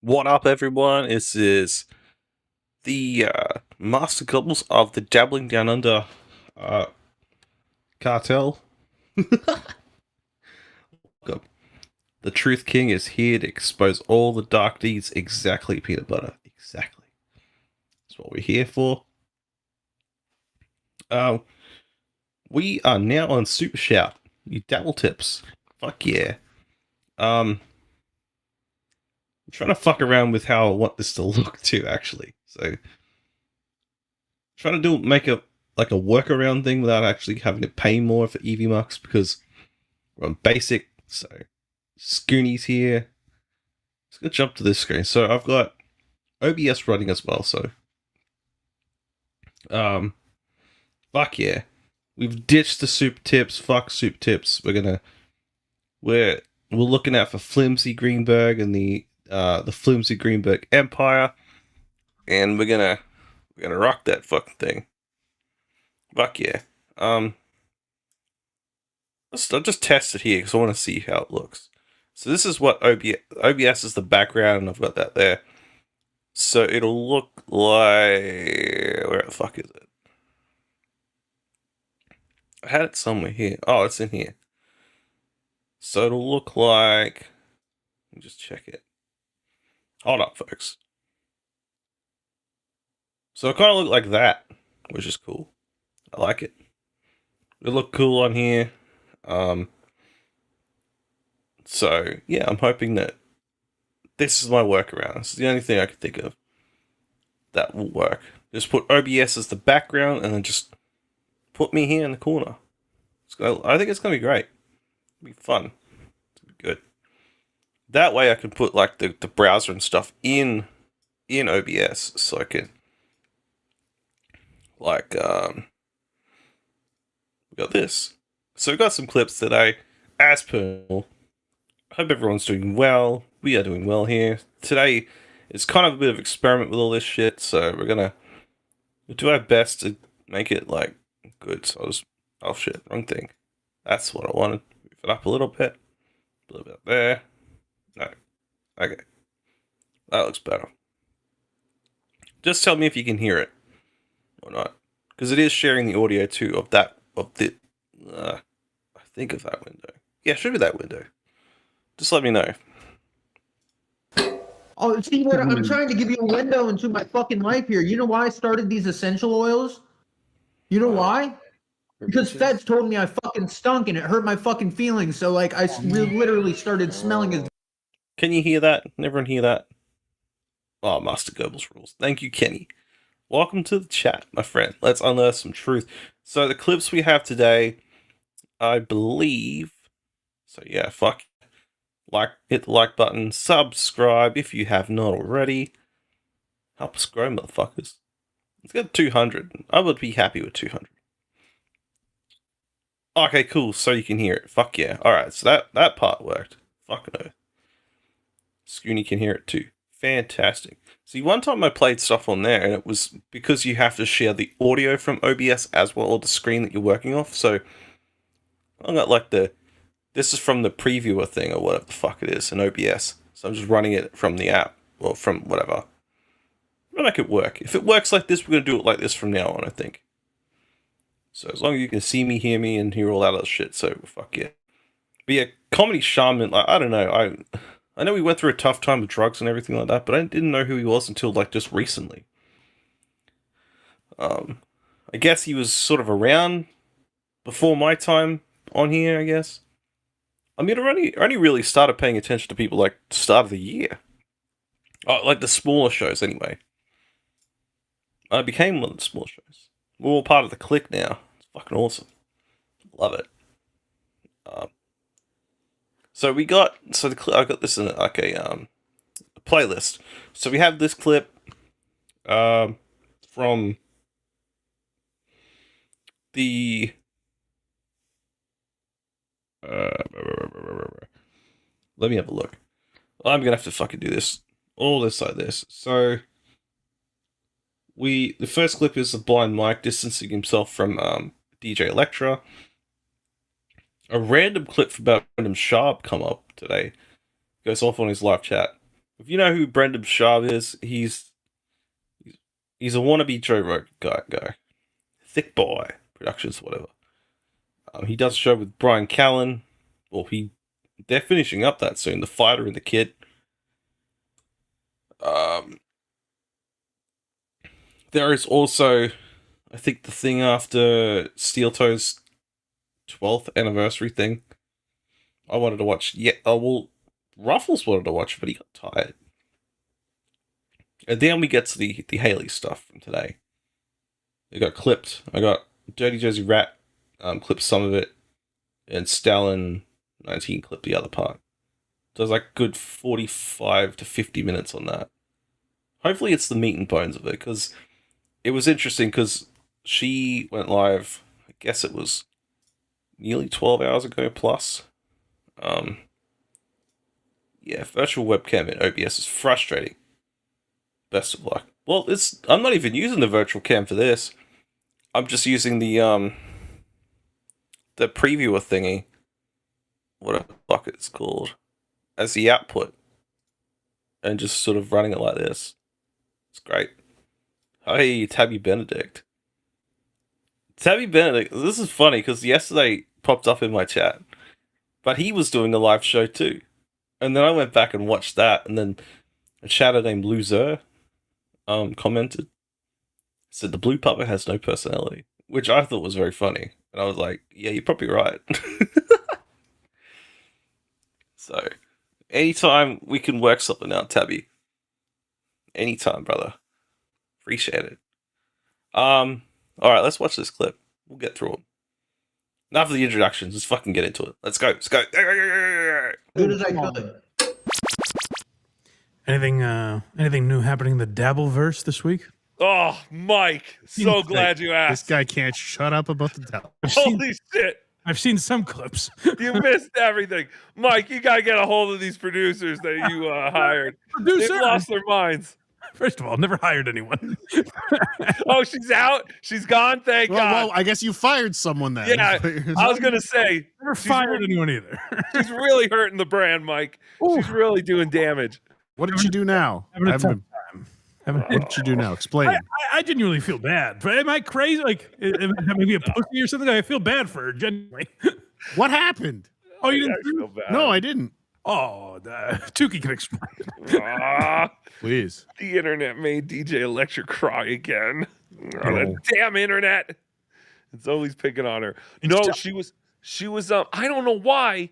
What up, everyone? This is the Master Gobbles of the Dabbling Down Under uh, cartel. Welcome. The Truth King is here to expose all the dark deeds. Exactly, peanut butter. Exactly. That's what we're here for. Uh, we are now on Super Shout. You dabble tips. Fuck yeah. I'm trying to fuck around with how I want this to look too, actually. So trying to make a workaround thing without actually having to pay more for EV Mux because we're on basic. So Scoonies here. Let's go jump to this screen. So I've got OBS running as well. So fuck yeah, we've ditched the super tips. Fuck super tips. We're looking out for Flimsy Greenberg and the Flimsy Greenberg Empire, and we're gonna rock that fucking thing. Fuck yeah. I'll just test it here because I want to see how it looks. So this is what OBS is the background, and I've got that there. So it'll look like... Where the fuck is it? I had it somewhere here. Oh, it's in here. So it'll look like... Let me just check it. Hold up, folks. So it kind of look like that, which is cool. I like it. It'll look cool on here. So, yeah, I'm hoping that this is my workaround. This is the only thing I can think of that will work. Just put OBS as the background and then just put me here in the corner. I think it's going to be great. It'll be fun. It'll be good. That way I can put like the browser and stuff in OBS so I can like we got this. So we got some clips today as per normal. Hope everyone's doing well. We are doing well here. Today is kind of a bit of experiment with all this shit, so we'll do our best to make it like good. So oh shit, wrong thing. That's what I wanted. Move it up a little bit there. No, okay, that looks better. Just tell me if you can hear it or not, because it is sharing the audio too of the. I think of that window. Yeah, should be that window. Just let me know. Oh, see what I'm trying to give you a window into my fucking life here. You know why I started these essential oils? You know why? Because Feds told me I fucking stunk and it hurt my fucking feelings. So like I literally started smelling as. Can you hear that? Everyone hear that? Oh, Master Gobbles rules. Thank you, Kenny. Welcome to the chat, my friend. Let's unearth some truth. So the clips we have today, I believe. So yeah, fuck. Hit the like button, subscribe if you have not already. Help us grow, motherfuckers. Let's get 200. I would be happy with 200. Okay, cool. So you can hear it. Fuck yeah. Alright, so that part worked. Fucking oath. Scoony can hear it too. Fantastic. See, one time I played stuff on there, and it was because you have to share the audio from OBS as well as the screen that you're working off. So I got like this is from the previewer thing or whatever the fuck it is in OBS. So I'm just running it from the app or from whatever. We'll make it work. If it works like this, we're gonna do it like this from now on, I think. So as long as you can see me, hear me, and hear all that other shit, so fuck yeah. But yeah, Comedy Shaman, like, I don't know, I know we went through a tough time with drugs and everything like that, but I didn't know who he was until like just recently. I guess he was sort of around before my time on here, I guess. I mean, I only really started paying attention to people like the start of the year. Oh, like the smaller shows, anyway. I became one of the smaller shows. We're all part of the clique now. It's fucking awesome. Love it. So I got this in like a playlist. So we have this clip from the let me have a look. I'm gonna have to fucking do this. All this like this. So the first clip is the blind Mike distancing himself from DJ Electra. A random clip from about Random Sharp come up today. Goes off on his live chat. If you know who Brendan Schaub is, he's a wannabe Joe Rogan guy. Thick Boy Productions, whatever. He does a show with Brian Callen. Well, they're finishing up that soon. The Fighter and the Kid. There is also, I think, the thing after Steel Toe's 12th anniversary thing. I wanted to watch. Yeah, Ruffles wanted to watch, but he got tired. And then we get to the Haley stuff from today. It got clipped. I got Dirty Jersey Rat clipped some of it, and Stalin 19 clipped the other part. So there's like good 45 to 50 minutes on that. Hopefully it's the meat and bones of it, because it was interesting, because she went live, I guess it was nearly 12 hours ago plus. Yeah, virtual webcam in OBS is frustrating. Best of luck. Well, I'm not even using the virtual cam for this. I'm just using the previewer thingy, whatever the fuck it's called, as the output, and just sort of running it like this. It's great. Hey, Tabby Benedict. Tabby Benedict, this is funny because yesterday popped up in my chat, but he was doing a live show too. And then I went back and watched that, and then a chatter named Loser commented, said the blue puppet has no personality, which I thought was very funny. And I was like, yeah, you're probably right. So, anytime we can work something out, Tabby. Anytime, brother. Appreciate it. Alright, let's watch this clip. We'll get through it. Enough of the introductions, let's fucking get into it. Let's go. Good as I could. Anything new happening in the Dabbleverse this week? Oh, Mike, so glad you asked. This guy can't shut up about the devil. Holy shit. I've seen some clips. You missed everything. Mike, you got to get a hold of these producers that you hired. They've lost their minds. First of all, never hired anyone. Oh, she's out? She's gone? Thank God. Well, I guess you fired someone then. Yeah, I was going to say. Never fired anyone either. She's really hurting the brand, Mike. Ooh. She's really doing damage. What did you do now? What did you do now? Explain. I genuinely feel bad. Am I crazy? Like, maybe a pussy or something? I feel bad for her, genuinely. What happened? Oh, you didn't? I feel bad. No, I didn't. Oh, Tukey can explain. Please. The internet made DJ Electric cry again. No. Oh, the damn internet. It's always picking on her. No, she was I don't know why.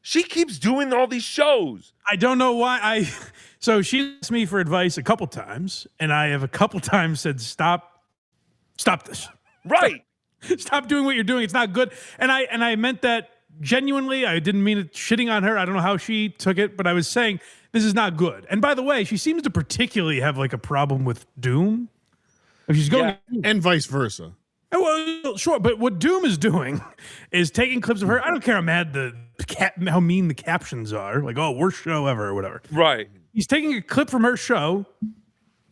She keeps doing all these shows. I don't know why. So she asked me for advice a couple times, and I have a couple times said, stop this. Right. Stop doing what you're doing. It's not good. And I meant that genuinely. I didn't mean it shitting on her. I don't know how she took it, but I was saying this is not good. And by the way, she seems to particularly have like a problem with Doom. If she's going and vice versa. Well, sure, but what Doom is doing is taking clips of her. I don't care how mad how mean the captions are. Like, oh, worst show ever or whatever. Right. He's taking a clip from her show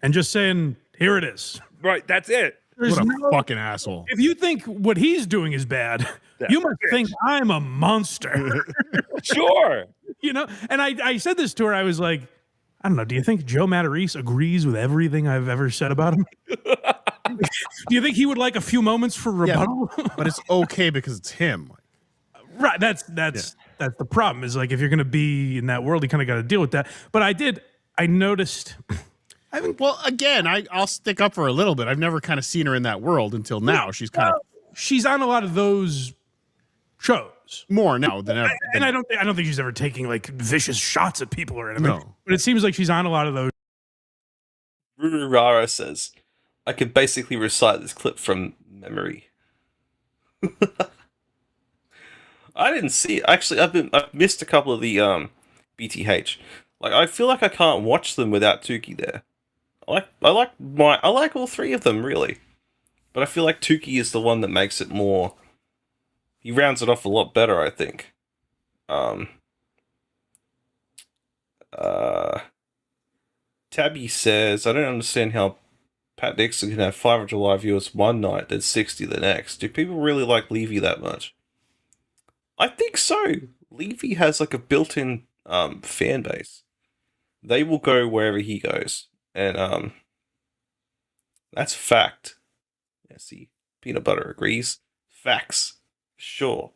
and just saying, here it is. Right, that's it. What a fucking asshole. If you think what he's doing is bad, you must think I'm a monster. Sure. You know, and I said this to her. I was like, I don't know. Do you think Joe Matarese agrees with everything I've ever said about him? Do you think he would like a few moments for rebuttal? Yeah, but it's okay because it's him. Right. That's the problem. Is like if you're going to be in that world, you kind of got to deal with that. But I noticed. Well, again, I'll stick up for her a little bit. I've never kind of seen her in that world until now. She's she's on a lot of those shows more now than ever. And I don't think she's ever taking like vicious shots at people or anything. No. But it seems like she's on a lot of those. Rurara says, I could basically recite this clip from memory. I didn't see it. Actually, I've missed a couple of the BTH. Like, I feel like I can't watch them without Tukey there. I like all three of them, really. But I feel like Tukey is the one that makes it more. He rounds it off a lot better, I think. Tabby says, I don't understand how Pat Dixon can have 500 live viewers one night, then 60 the next. Do people really like Levy that much? I think so. Levy has like a built-in fan base. they will go wherever he goes, and that's a fact. Yeah, see, peanut butter agrees. Facts, sure.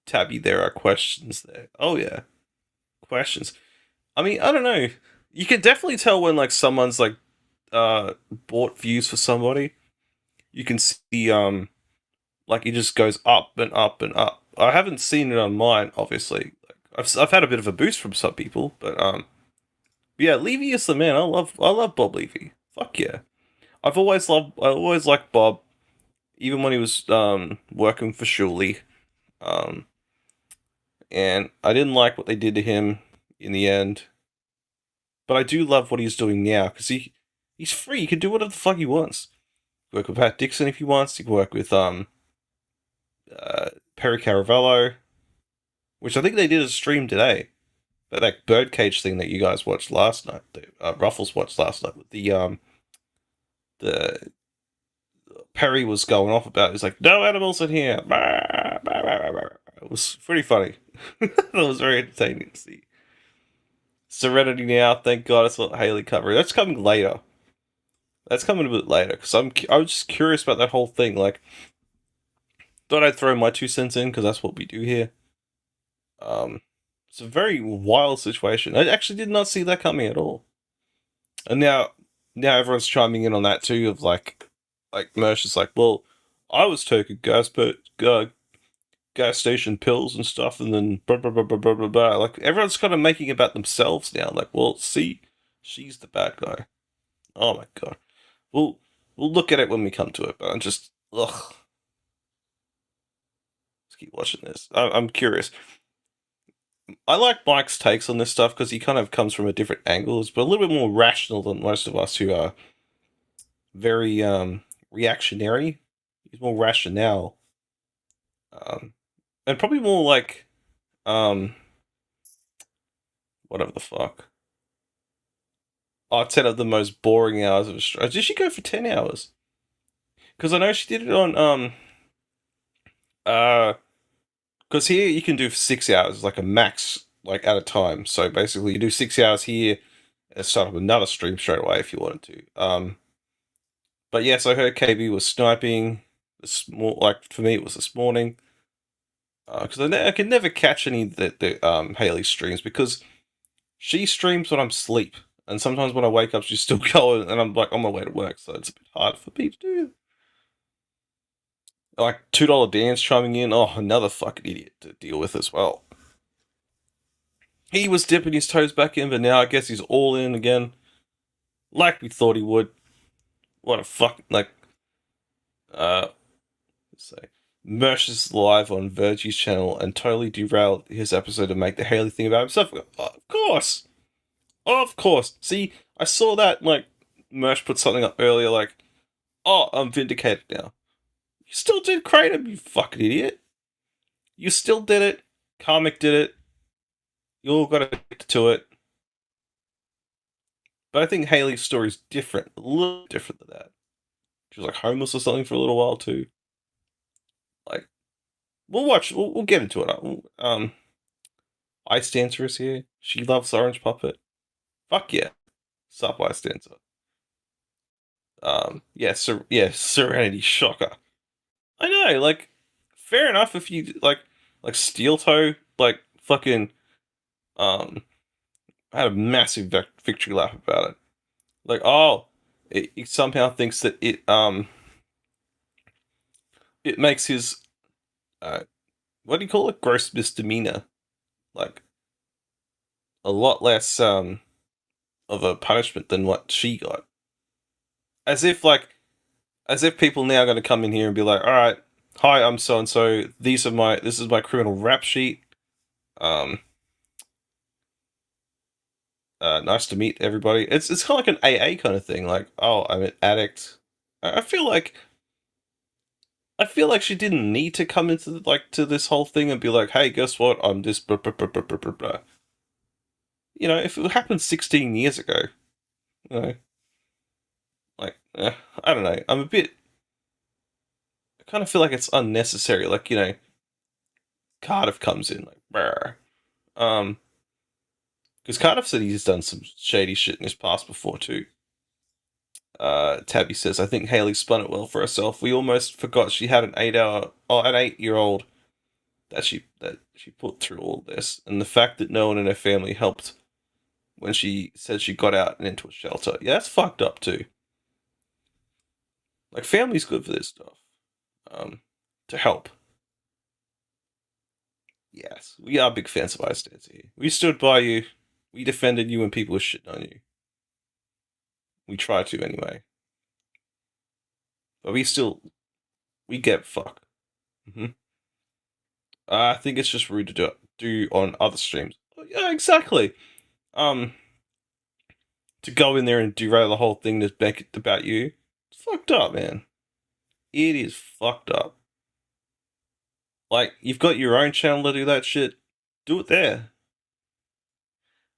Tabby, there are questions there. Oh yeah, questions. I mean, I don't know. You can definitely tell when like someone's like bought views for somebody. You can see like it just goes up and up and up. I haven't seen it on mine, obviously. Like, I've had a bit of a boost from some people, but yeah, Levy is the man. I love Bob Levy. Fuck yeah. I always liked Bob, even when he was working for Shuley. Um, and I didn't like what they did to him in the end. But I do love what he's doing now because he's free. He can do whatever the fuck he wants. Work with Pat Dixon if he wants. He can work with Perry Caravello, which I think they did a stream today. That birdcage thing that you guys watched last night, Ruffles watched last night with the Perry was going off about. He's like, no animals in here. It was pretty funny. It was very entertaining to see. Serenity now, thank God it's not Haley covering. That's coming later. That's coming a bit later because I was just curious about that whole thing. Like, thought I'd throw my 2 cents in because that's what we do here. It's a very wild situation. I actually did not see that coming at all. And now everyone's chiming in on that too. Of like Mersh is like, well, I was taking gas station pills and stuff, and then blah blah blah blah blah blah blah. Like everyone's kind of making it about themselves now. Like, well, see, she's the bad guy. Oh my god. We'll look at it when we come to it, but I'm just ugh. Let's keep watching this. I'm curious. I like Mike's takes on this stuff because he kind of comes from a different angle, but a little bit more rational than most of us who are very reactionary. He's more rationale. And probably more like whatever the fuck. Oh, 10 of the most boring hours of Australia. Did she go for 10 hours? Because I know she did it on because here you can do 6 hours, like a max, like at a time. So basically, you do 6 hours here, and start up another stream straight away if you wanted to. But yes, I heard KB was sniping. Like for me, it was this morning. Because I can never catch any of the Haley streams because she streams when I'm asleep, and sometimes when I wake up, she's still going, and I'm like on my way to work, so it's a bit hard for me to do. Like $2 Dance chiming in. Oh, another fucking idiot to deal with as well. He was dipping his toes back in, but now I guess he's all in again, like we thought he would. What a fuck, like, let's say, Mersh is live on Virgie's channel and totally derailed his episode to make the Haley thing about himself. Of course. See, I saw that, like, Mersh put something up earlier, like, oh, I'm vindicated now. You still did Kratom, you fucking idiot. You still did it. Karmic did it. You all got to it. But I think Haley's story is different. A little different than that. She was like homeless or something for a little while too. Like, we'll get into it. Ice Dancer is here. She loves Orange Puppet. Fuck yeah. Sup, Ice Dancer. Serenity Shocker. I know, like, fair enough if you like Steel Toe, like fucking I had a massive victory lap about it. Like, oh, it somehow thinks that it makes his what do you call it? Gross misdemeanor, like a lot less of a punishment than what she got. As if people now are going to come in here and be like, all right, hi, I'm so and so. This is my criminal rap sheet. Nice to meet everybody. It's kind of like an AA kind of thing. Like, oh, I'm an addict. I feel like she didn't need to come into to this whole thing and be like, hey, guess what? I'm this blah, blah, blah, blah, blah, blah, blah. You know, if it happened 16 years ago, you know, like, I don't know. I kind of feel like it's unnecessary. Like, you know, Cardiff comes in, like, Brr. Because Cardiff said he's done some shady shit in his past before too. Tabby says, I think Haley spun it well for herself. We almost forgot she had an 8-year-old that she put through all this, and the fact that no one in her family helped when she said she got out and into a shelter. Yeah, that's fucked up too. Like, family's good for this stuff. To help. Yes, we are big fans of Icelands here. We stood by you. We defended you when people were shitting on you. We try to anyway. But we get fucked. I think it's just rude to do on other streams. Yeah, exactly. To go in there and derail the whole thing that's about you, it's fucked up, man. It is fucked up. Like, you've got your own channel to do that shit. Do it there.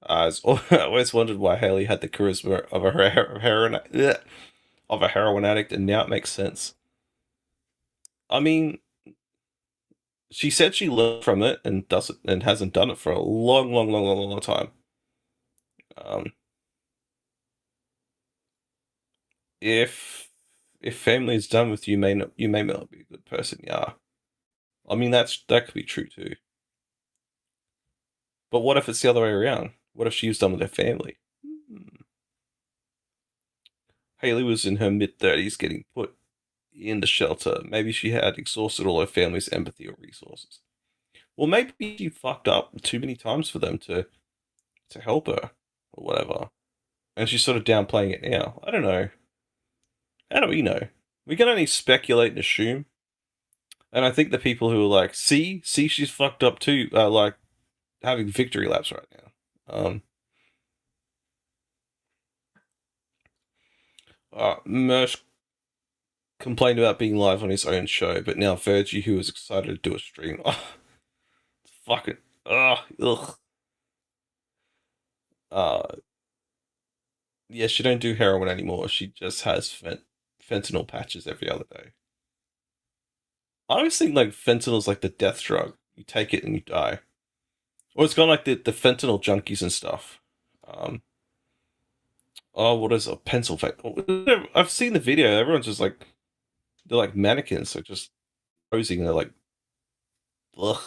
I always wondered why Haley had the charisma of a heroin addict, and now it makes sense. I mean, she said she learned from it and does it and hasn't done it for a long time. If family is done with you, you may not be a good person. Yeah, I mean that could be true too. But what if it's the other way around? What if she was done with her family? Haley was in her mid-30s getting put in the shelter. Maybe she had exhausted all her family's empathy or resources. Well, maybe she fucked up too many times for them to help her or whatever. And she's sort of downplaying it now. I don't know. How do we know? We can only speculate and assume. And I think the people who are like, see she's fucked up too, are like having victory laps right now. Mersh complained about being live on his own show, but now Virgie, who was excited to do a stream, fucking, ugh. Yeah, she don't do heroin anymore. She just has fentanyl patches every other day. I always think like fentanyl's like the death drug. You take it and you die. Or it's kind of like the fentanyl junkies and stuff. What is a pencil fentanyl? I've seen the video. Everyone's just like, they're like mannequins. They're just posing and they're like, ugh.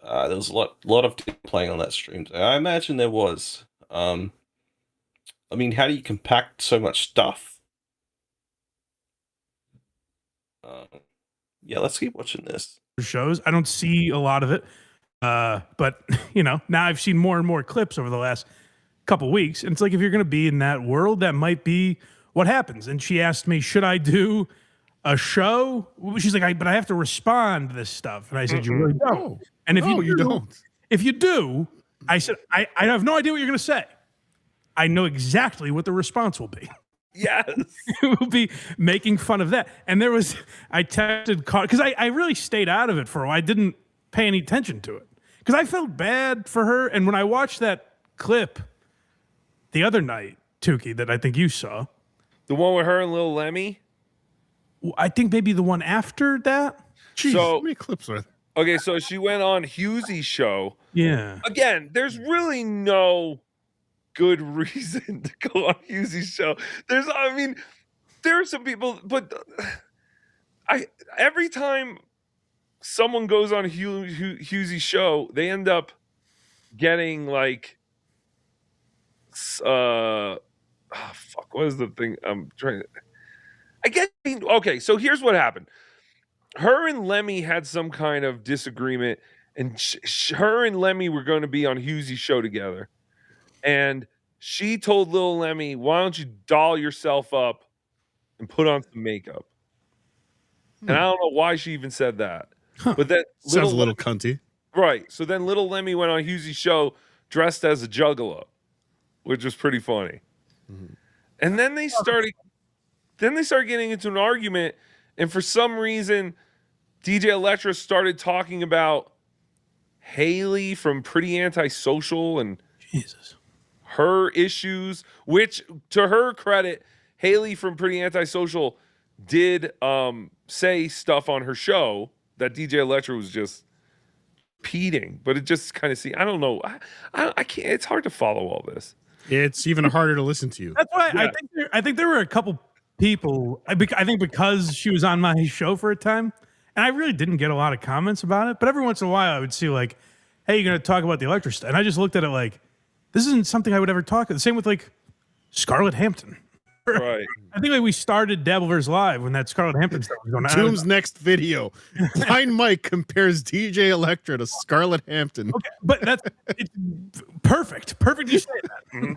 There was a lot of playing on that stream today. I imagine there was. I mean, how do you compact so much stuff? Yeah, let's keep watching this. Shows. I don't see a lot of it. But now I've seen more and more clips over the last couple weeks. And it's like, if you're going to be in that world, that might be what happens. And she asked me, should I do a show? She's like, but I have to respond to this stuff. And I said, you really don't. And if you don't, if you do, I said, I have no idea what you're going to say. I know exactly what the response will be. Yes. It will be making fun of that. And I texted, because I really stayed out of it for a while. I didn't pay any attention to it because I felt bad for her. And when I watched that clip the other night, Tukey, that I think you saw. The one with her and Lil Lemmy? I think maybe the one after that. Jeez, So, how many clips are there? Okay, so she went on Hughesy's show. Yeah. Again, there's really no good reason to go on Hughesy's show. There are some people, but every time someone goes on Hughesy's show, they end up getting like, what is the thing I'm trying to? Okay, so here's what happened. Her and Lemmy had some kind of disagreement, and her and Lemmy were going to be on Hughesy's show together. And she told Lil Lemmy, why don't you doll yourself up and put on some makeup? And I don't know why she even said that. But that sounds a little cunty. Right. So then Lil Lemmy went on Hughesy's show dressed as a juggalo, which was pretty funny. Mm-hmm. And then they started getting into an argument, and for some reason, DJ Electra started talking about Haley from Pretty Antisocial and Jesus. Her issues, which, to her credit, Haley from Pretty Antisocial did say stuff on her show that DJ Electra was just repeating, but it just kind of I don't know. I can't. It's hard to follow all this. It's even harder to listen to you. That's why Yeah. I think there were a couple people. I think because she was on my show for a time, and I really didn't get a lot of comments about it. But every once in a while, I would see like, "Hey, you're going to talk about the Electra stuff," and I just looked at it like, "This isn't something I would ever talk." The same with like Scarlett Hampton. Right. I think like we started Dabbleverse Live when that Scarlett Hampton stuff was going on. Doom's next video. Blind Mike compares DJ Electra to Scarlett Hampton. Okay, but it's perfect. Perfect you say that. Mm-hmm.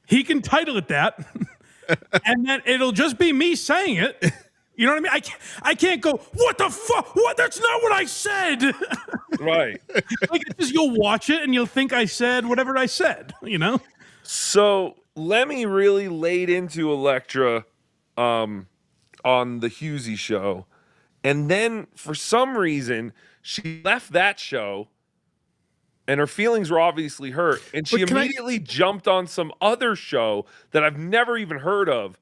He can title it that, and then it'll just be me saying it. You know what I mean? I can't go, what the fuck? What? That's not what I said. Right. Like it's just you'll watch it and you'll think I said whatever I said, you know? So Lemmy really laid into Electra on the Husey show. And then for some reason, she left that show and her feelings were obviously hurt. And she immediately jumped on some other show that I've never even heard of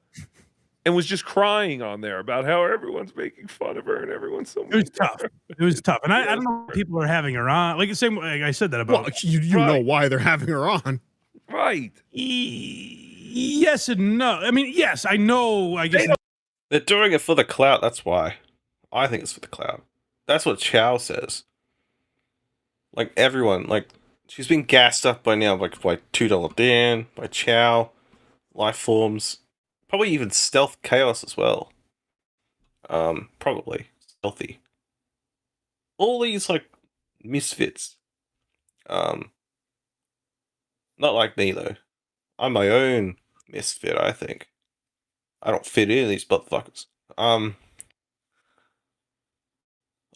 and was just crying on there about how everyone's making fun of her and everyone's so It was tough. It was tough. And I don't know what people are having her on. Like the same way I said that about. Well, you know why they're having her on. Right. Yes and no. I mean, yes, I know. I guess They're doing it for the clout. That's why. I think it's for the clout. That's what Chow says. Like everyone, like she's been gassed up by now, like by $2 Dan, by Chow, Lifeforms, probably even Stealth Chaos as well. Probably Stealthy. All these like misfits. Not like me though. I'm my own misfit, I think. I don't fit in these motherfuckers. I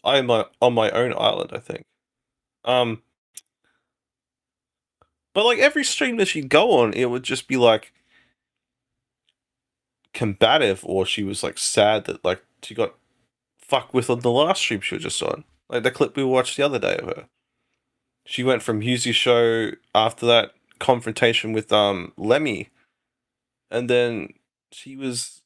am on my own island, I think. But like every stream that she'd go on, it would just be like combative, or she was like sad that like she got fucked with on the last stream she was just on. Like the clip we watched the other day of her. She went from Husey's show after that confrontation with Lemmy, and then she was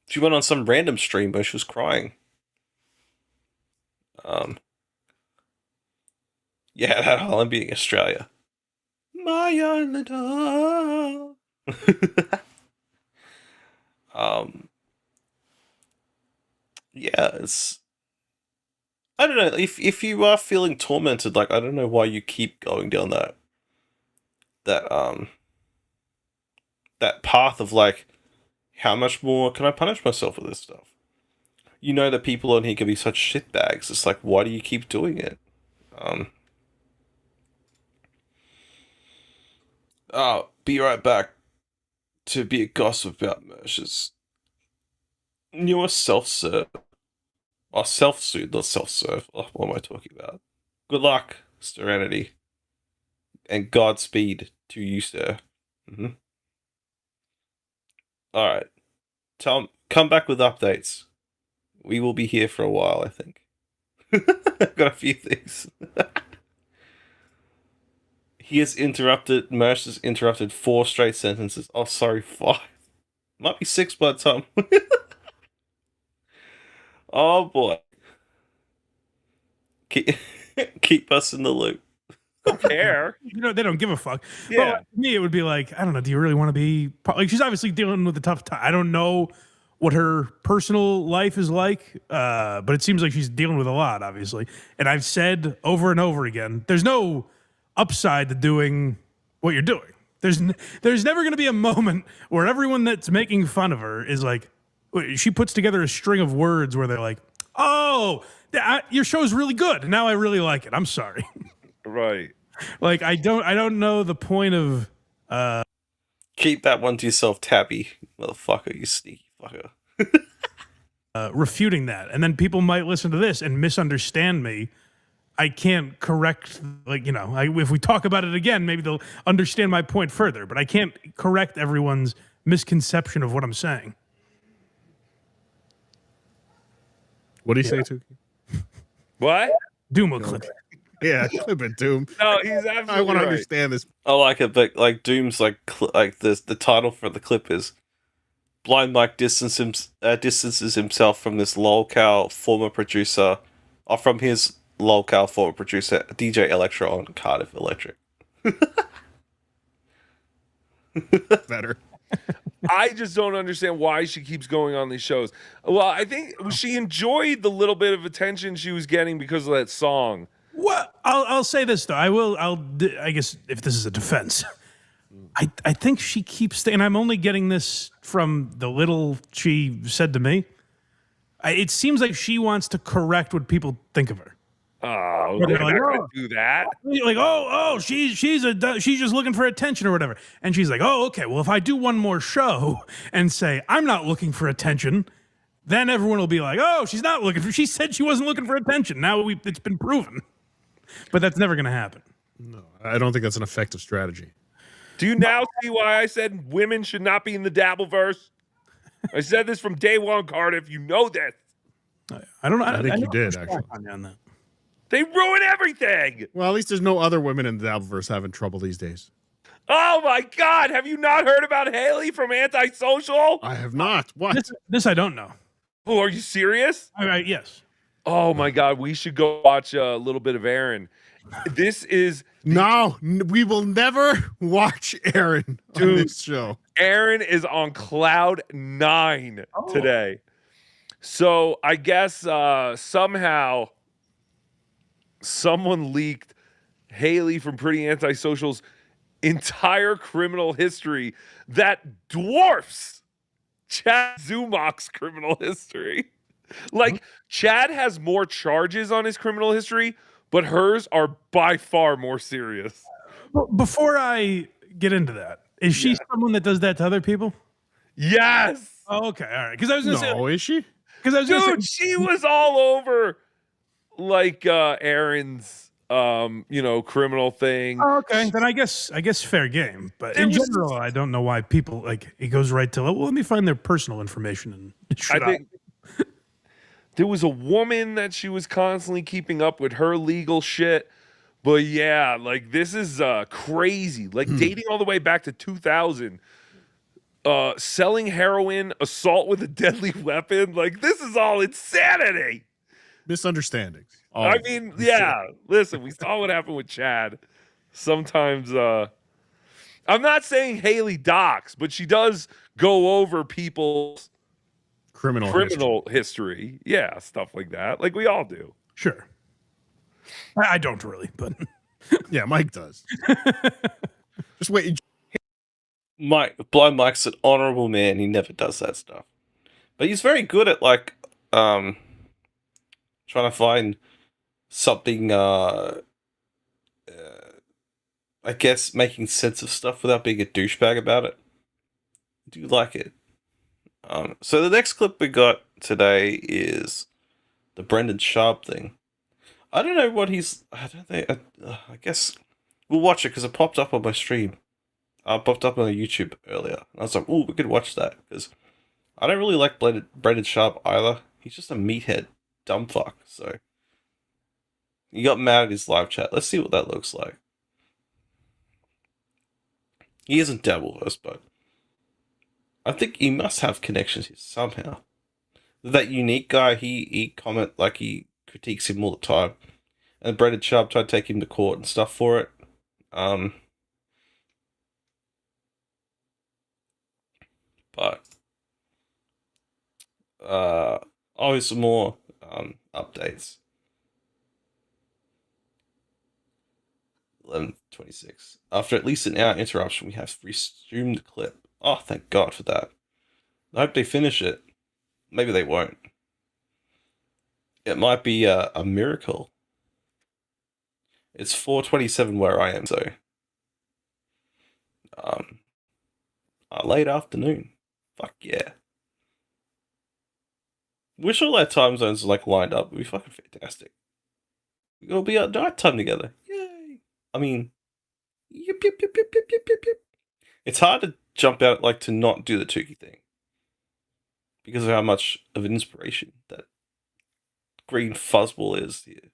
she went on some random stream where she was crying. Yeah, that whole being Australia. My island. Yeah, it's. I don't know if you are feeling tormented. Like I don't know why you keep going down that path of like, how much more can I punish myself with this stuff? You know that people on here can be such shitbags. It's like, why do you keep doing it? I'll be right back to be a gossip about Mersh's newer self-serve. Or self-soothe, not self-serve. Oh, what am I talking about? Good luck, Serenity. And Godspeed to you, sir. Mm-hmm. Alright. Come back with updates. We will be here for a while, I think. I've got a few things. Mersh has interrupted 4 straight sentences. Oh, sorry, 5. Might be 6 by the time. Oh, boy. Keep us in the loop. Don't care. you know, they don't give a fuck. Yeah. But to me, it would be like, I don't know. Do you really want to be like? She's obviously dealing with a tough time. I don't know what her personal life is like, but it seems like she's dealing with a lot, obviously. And I've said over and over again, there's no upside to doing what you're doing. There's never going to be a moment where everyone that's making fun of her is like, she puts together a string of words where they're like, oh, your show's really good. Now I really like it. I'm sorry. Right. Like I don't know the point of keep that one to yourself, Tabby, motherfucker, you sneaky fucker. Refuting that, and then people might listen to this and misunderstand me. I can't correct, like, you know, if we talk about it again, maybe they'll understand my point further. But I can't correct everyone's misconception of what I'm saying. What do you say, Tuki? What? Doom will clip. Yeah, clip it, Doom. No, he's absolutely I want to right. understand this. I like it, but like Doom's like the title for the clip is Blind Mike distances himself from this lolcow former producer, or from his lolcow former producer, DJ Electro on Cardiff Electric. Better. I just don't understand why she keeps going on these shows. Well, I think she enjoyed the little bit of attention she was getting because of that song. Well, I'll say this though. I guess if this is a defense, I think she keeps and I'm only getting this from the little she said to me. It seems like she wants to correct what people think of her. Oh, They're they're like, not gonna do that. Like, she's just looking for attention or whatever. And she's like, oh, okay. Well, if I do one more show and say I'm not looking for attention, then everyone will be like, oh, she's not looking for. She said she wasn't looking for attention. Now it's been proven. But that's never going to happen. No, I don't think that's an effective strategy. Do you now see why I said women should not be in the Dabbleverse? I said this from day one, Cardiff. You know this. I don't know. I think you did, actually. On that. They ruin everything. Well, at least there's no other women in the Dabbleverse having trouble these days. Oh my God! Have you not heard about Haley from Antisocial? I have not. What? This I don't know. Oh, are you serious? All right, yes. Oh my God! We should go watch a little bit of Aaron. This is No, we will never watch Aaron on this show. Aaron is on cloud 9 today. So I guess somehow someone leaked Haley from Pretty Antisocial's entire criminal history that dwarfs Chad Zumach's criminal history. Like, Chad has more charges on his criminal history, but hers are by far more serious. Before I get into that, is she someone that does that to other people? Yes. Oh, okay, all right. Because I was going to say, Is she? because I was going to say, She was all over like Aaron's criminal thing. oh, okay, then I guess fair game. But in general, I don't know why people like it goes right to well, let me find their personal information and shut up. think there was a woman that she was constantly keeping up with her legal shit. But yeah, like this is crazy. Like dating all the way back to 2000. Selling heroin, assault with a deadly weapon. Like this is all insanity. Misunderstandings. I mean, yeah. Listen, we saw what happened with Chad. Sometimes I'm not saying Haley docs, but she does go over people's criminal history. Yeah, stuff like that. Like we all do. Sure. I don't really, but Yeah, Mike does. Just wait. Blind Mike's an honorable man. He never does that stuff, but he's very good at like trying to find something. I guess making sense of stuff without being a douchebag about it. I do like it. So the next clip we got today is the Brendan Sharp thing. I don't know what he's. I don't think. I guess we'll watch it because it popped up on my stream. Popped up on YouTube earlier. And I was like, "Ooh, we could watch that," because I don't really like Brendan Sharp either. He's just a meathead, dumb fuck. So he got mad at his live chat. Let's see what that looks like. He isn't Dabbleverse, but I think he must have connections here somehow. That unique guy, he comment like he critiques him all the time, and Brendan Sharp tried to take him to court and stuff for it. But obviously more updates. 11:26. After at least an hour interruption, we have resumed the clip. Oh, thank God for that. I hope they finish it. Maybe they won't. It might be a miracle. It's 4:27 where I am, so a late afternoon. Fuck yeah. Wish all our time zones were like lined up. It'd be fucking fantastic. We'll be at night time together. Yay! I mean, yip, yip, yip, yip, yip, yip, yip, yip. It's hard to jump out like to not do the Tukey thing because of how much of an inspiration that green fuzzball is here.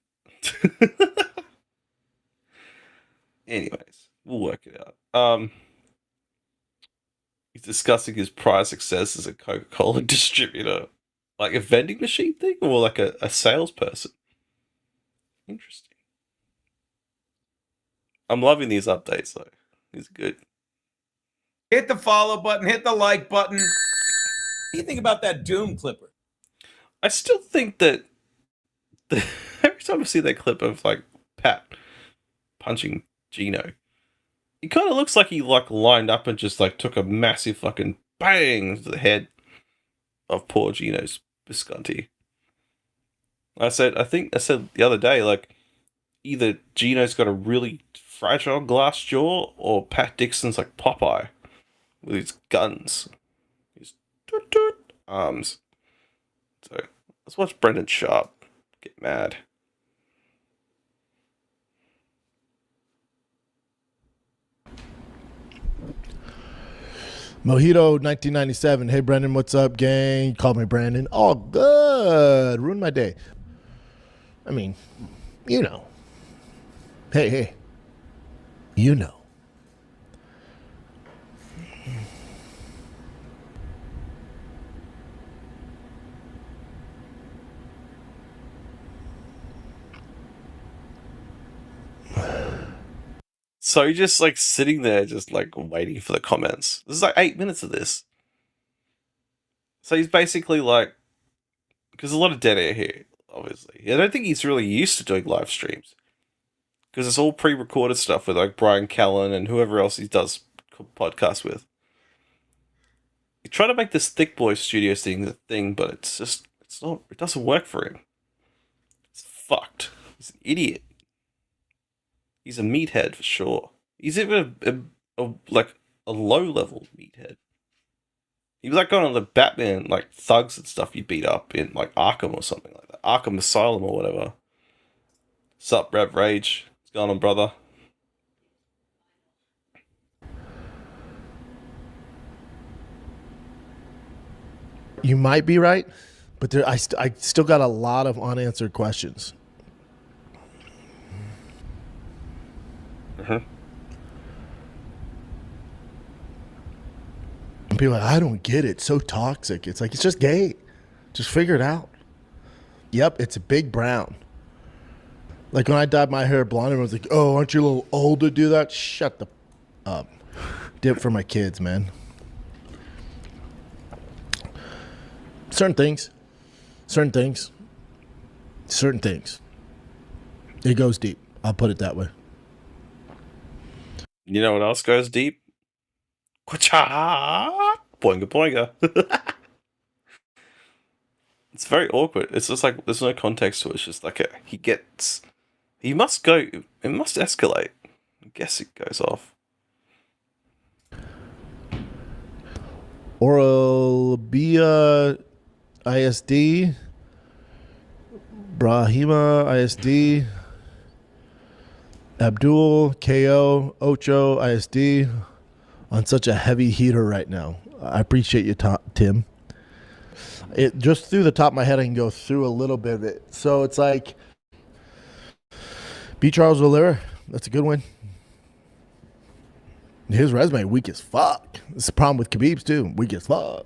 Anyways, we'll work it out. He's discussing his prior success as a Coca-Cola distributor. Like a vending machine thing or like a salesperson? Interesting. I'm loving these updates though. These are good. Hit the follow button, hit the like button. What do you think about that Doom Clipper? I still think that every time I see that clip of like Pat punching Gino, he kind of looks like he like lined up and just like took a massive fucking bang to the head of poor Gino's Visconti. I said the other day, like, either Gino's got a really fragile glass jaw or Pat Dixon's like Popeye with his guns, his arms. So let's watch Brendan Sharp get mad. Mojito 1997. Hey Brendan, what's up, gang? You called me Brandon. Oh, good. Ruined my day. I mean, you know. Hey. You know. So you're just like sitting there, just like waiting for the comments. This is like 8 minutes of this. So he's basically like, because there's a lot of dead air here, obviously. I don't think he's really used to doing live streams because it's all pre-recorded stuff with like Brian Callen and whoever else he does podcasts with. He tried to make this Thick Boy Studios thing a thing, but it's not. It doesn't work for him. It's fucked. He's an idiot. He's a meathead for sure. He's even a low-level meathead. He was like going on the Batman like thugs and stuff you beat up in like Arkham or something like that. Arkham Asylum or whatever. Sup, Rev Rage? What's going on, brother? You might be right, but I still got a lot of unanswered questions. Uh-huh. And people are like, I don't get it. It's so toxic. It's like, it's just gay. Just figure it out. Yep, it's a big brown. Like when I dyed my hair blonde, everyone's like, oh, aren't you a little old to do that? Shut the up. Did it for my kids, man. Certain things. It goes deep. I'll put it that way. You know what else goes deep? Boinga boinga. It's very awkward. It's just like there's no context to it. It's just like he must go. It must escalate. I guess it goes off. Oralbia ISD. Brahima ISD. Abdul KO Ocho ISD on such a heavy heater right now. I appreciate you, Tim. It just through the top of my head, I can go through a little bit of it. So it's like B. Charles Oliver. That's a good one. His resume weak as fuck. This is the problem with Khabib's too. Weak as fuck.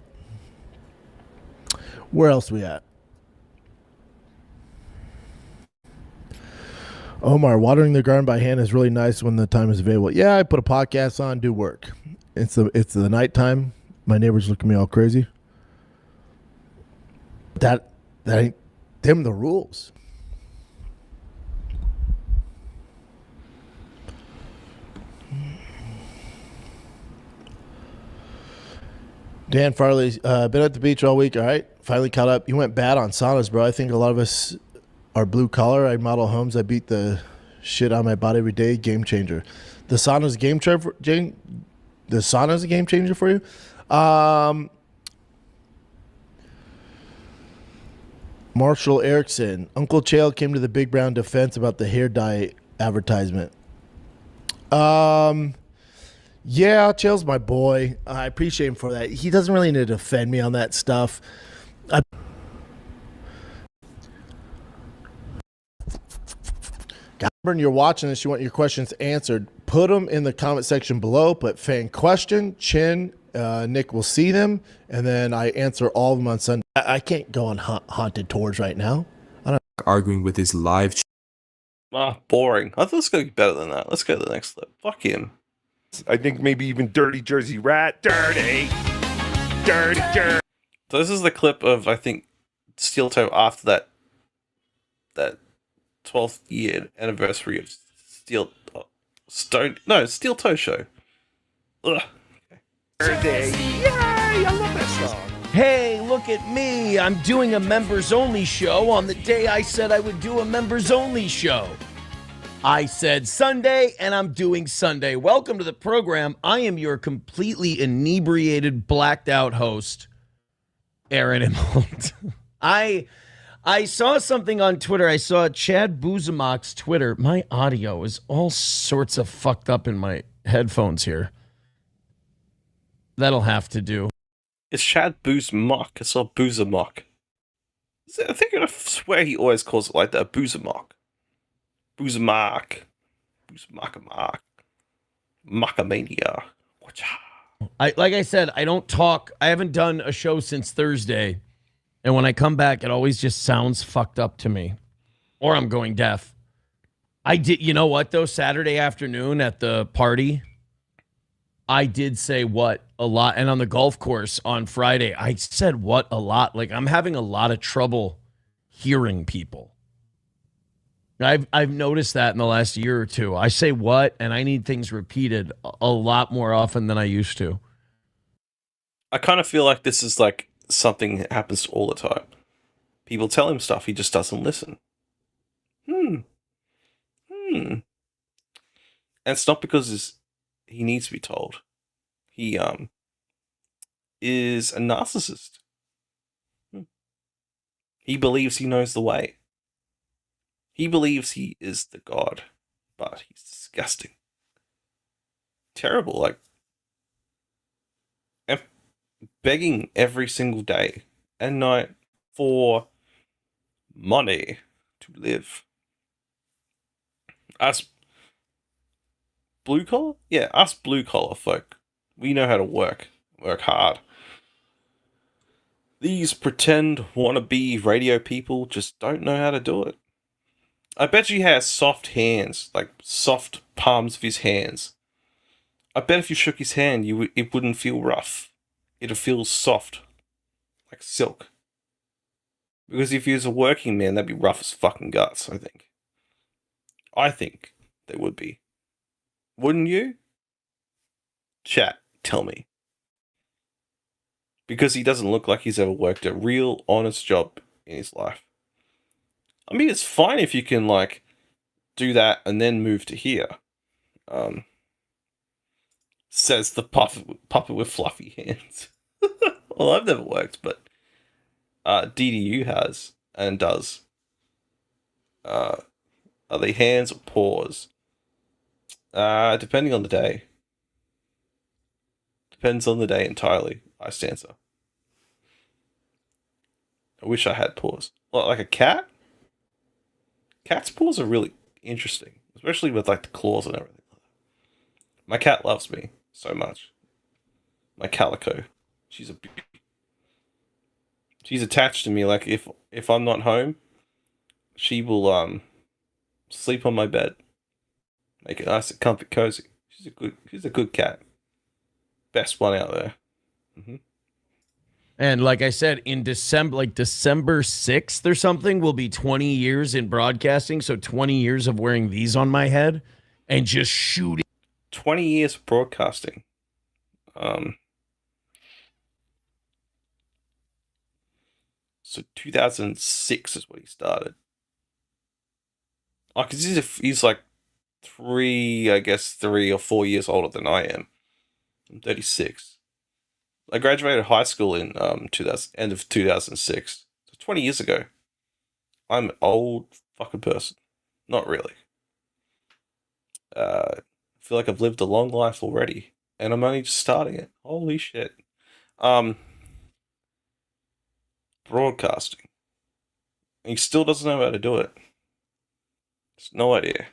Where else we at? Omar, watering the garden by hand is really nice when the time is available. Yeah, I put a podcast on, do work. It's the nighttime. My neighbors look at me all crazy. That ain't them the rules. Dan Farley, been at the beach all week. All right, finally caught up. You went bad on saunas, bro. I think a lot of us are blue collar. I model homes. I beat the shit on my body every day. Game changer. The sauna's a game changer. The sauna's a game changer for you. Marshall Erickson. Uncle Chael came to the Big Brown defense about the hair dye advertisement. Yeah, Chael's my boy. I appreciate him for that. He doesn't really need to defend me on that stuff. When you're watching this, you want your questions answered, put them in the comment section below. Put fan question, chin, Nick will see them, and then I answer all of them on Sunday. I can't go on haunted tours right now. Arguing with his live Boring. I thought it was going to be better than that. Let's go to the next clip. Fuck him. I think maybe even Dirty Jersey Rat. Dirty. So this is the clip of, I think, Steel Toe after that 12th year anniversary of Steel Toe show. Ugh. Hey, look at me. I'm doing a members only show on the day I said I would do a members only show. I said Sunday, and I'm doing Sunday. Welcome to the program. I am your completely inebriated, blacked out host, Aaron Imholt. I saw something on Twitter. I saw Chad Buzamok's Twitter. My audio is all sorts of fucked up in my headphones here. That'll have to do. It's Chad Buzamok. I saw Buzamok. I swear he always calls it like that. Buzamok. Macamania. Like I said, I don't talk. I haven't done a show since Thursday. And when I come back, it always just sounds fucked up to me. Or I'm going deaf. I did, you know what, though? Saturday afternoon at the party, I did say what a lot. And on the golf course on Friday, I said what a lot. Like, I'm having a lot of trouble hearing people. I've noticed that in the last year or two. I say what, and I need things repeated a lot more often than I used to. I kind of feel like this is like something that happens all the time. People tell him stuff, he just doesn't listen. And it's not because he needs to be told. He is a narcissist. He believes he knows the way. He believes he is the god, but he's disgusting. Terrible, like begging every single day and night for money to live. Us blue collar? Yeah, us blue collar folk. We know how to work hard. These pretend wannabe radio people just don't know how to do it. I bet he has soft hands, like soft palms of his hands. I bet if you shook his hand, it wouldn't feel rough. It'd feel soft, like silk. Because if he was a working man, that'd be rough as fucking guts, I think. I think they would be. Wouldn't you? Chat, tell me. Because he doesn't look like he's ever worked a real, honest job in his life. I mean, it's fine if you can, like, do that and then move to here. Says the puppet with fluffy hands. Well, I've never worked, but DDU has and does. Are they hands or paws? Depending on the day. Depends on the day entirely, I stanza. I wish I had paws. Like a cat? Cat's paws are really interesting, especially with like the claws and everything. My cat loves me so much. My calico, she's a beauty. She's attached to me. Like if I'm not home, she will sleep on my bed, make it nice and comfy, cozy. She's a good cat. Best one out there. Mm-hmm. And like I said, in December 6th or something, will be 20 years in broadcasting. So 20 years of wearing these on my head and just shooting. 20 years of broadcasting. So 2006 is when he started. Oh, because he's like 3 or 4 years older than I am. I'm 36. I graduated high school in end of 2006. So 20 years ago. I'm an old fucking person. Not really. I feel like I've lived a long life already. And I'm only just starting it. Holy shit. Broadcasting. He still doesn't know how to do it. There's no idea.